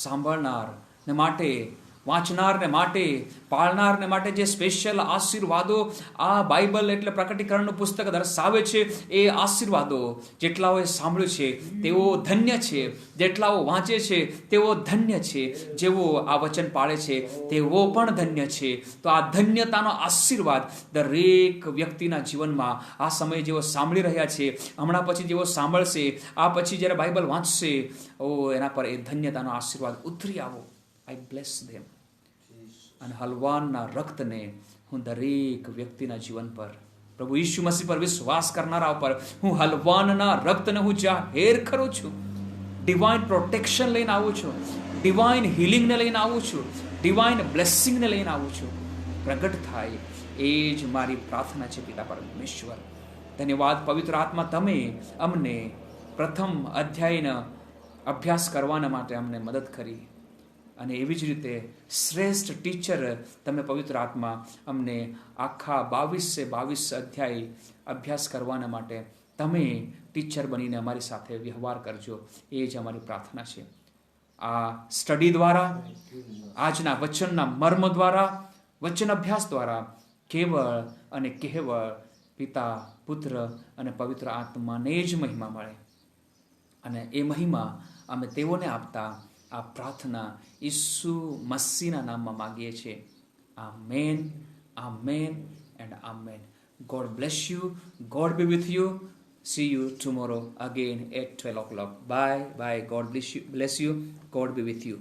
સાંભળનાર ને માટે, વાંચનારને માટે, પાળનારને માટે જે સ્પેશિયલ આશીર્વાદો આ બાઇબલ એટલે પ્રકટીકરણનું પુસ્તક દર્શાવે છે, એ આશીર્વાદો જેટલાઓએ સાંભળ્યું છે તેઓ ધન્ય છે, જેટલાઓ વાંચે છે તેઓ ધન્ય છે, જેઓ આ વચન પાળે છે તેઓ પણ ધન્ય છે. તો આ ધન્યતાનો આશીર્વાદ દરેક વ્યક્તિના જીવનમાં આ સમયે જેઓ સાંભળી રહ્યા છે, હમણાં પછી જેઓ સાંભળશે, આ પછી જ્યારે બાઇબલ વાંચશે, એના પર એ ધન્યતાનો આશીર્વાદ ઉતરી આવો. I bless them. અને હલવાનના રક્તને હું દરેક વ્યક્તિના જીવન પર, પ્રભુ ઈસુ મસીહ પર વિશ્વાસ કરનારા પર હું હલવાનના રક્તને હું જાહેર કરું છું. ડિવાઇન પ્રોટેક્શન લઈને આવું છું, ડિવાઇન હિલિંગને લઈને આવું છું, ડિવાઇન બ્લેસિંગને લઈને આવું છું. પ્રગટ થાય એ જ મારી પ્રાર્થના છે પિતા પરમેશ્વર. ધન્યવાદ પવિત્ર આત્મા, તમે અમને પ્રથમ અધ્યાયના અભ્યાસ કરવાના માટે અમને મદદ કરી, અને એવી જ રીતે શ્રેષ્ઠ ટીચર તમે પવિત્ર આત્મા અમને આખા 22 અધ્યાય અભ્યાસ કરવાના માટે તમે ટીચર બનીને અમારી સાથે વ્યવહાર કરજો, એ જ અમારી પ્રાર્થના છે. આ સ્ટડી દ્વારા, આજના વચનના મર્મ દ્વારા, વચન અભ્યાસ દ્વારા કેવળ અને કેવળ પિતા, પુત્ર અને પવિત્ર આત્માને જ મહિમા મળે, અને એ મહિમા અમે તેઓને આપતા આ પ્રાર્થના ઈસુ મસીહના નામમાં માગીએ છીએ. Amen, amen and amen. God bless you. God be with you. See you tomorrow again at 12 o'clock. Bye. God bless you. God be with you.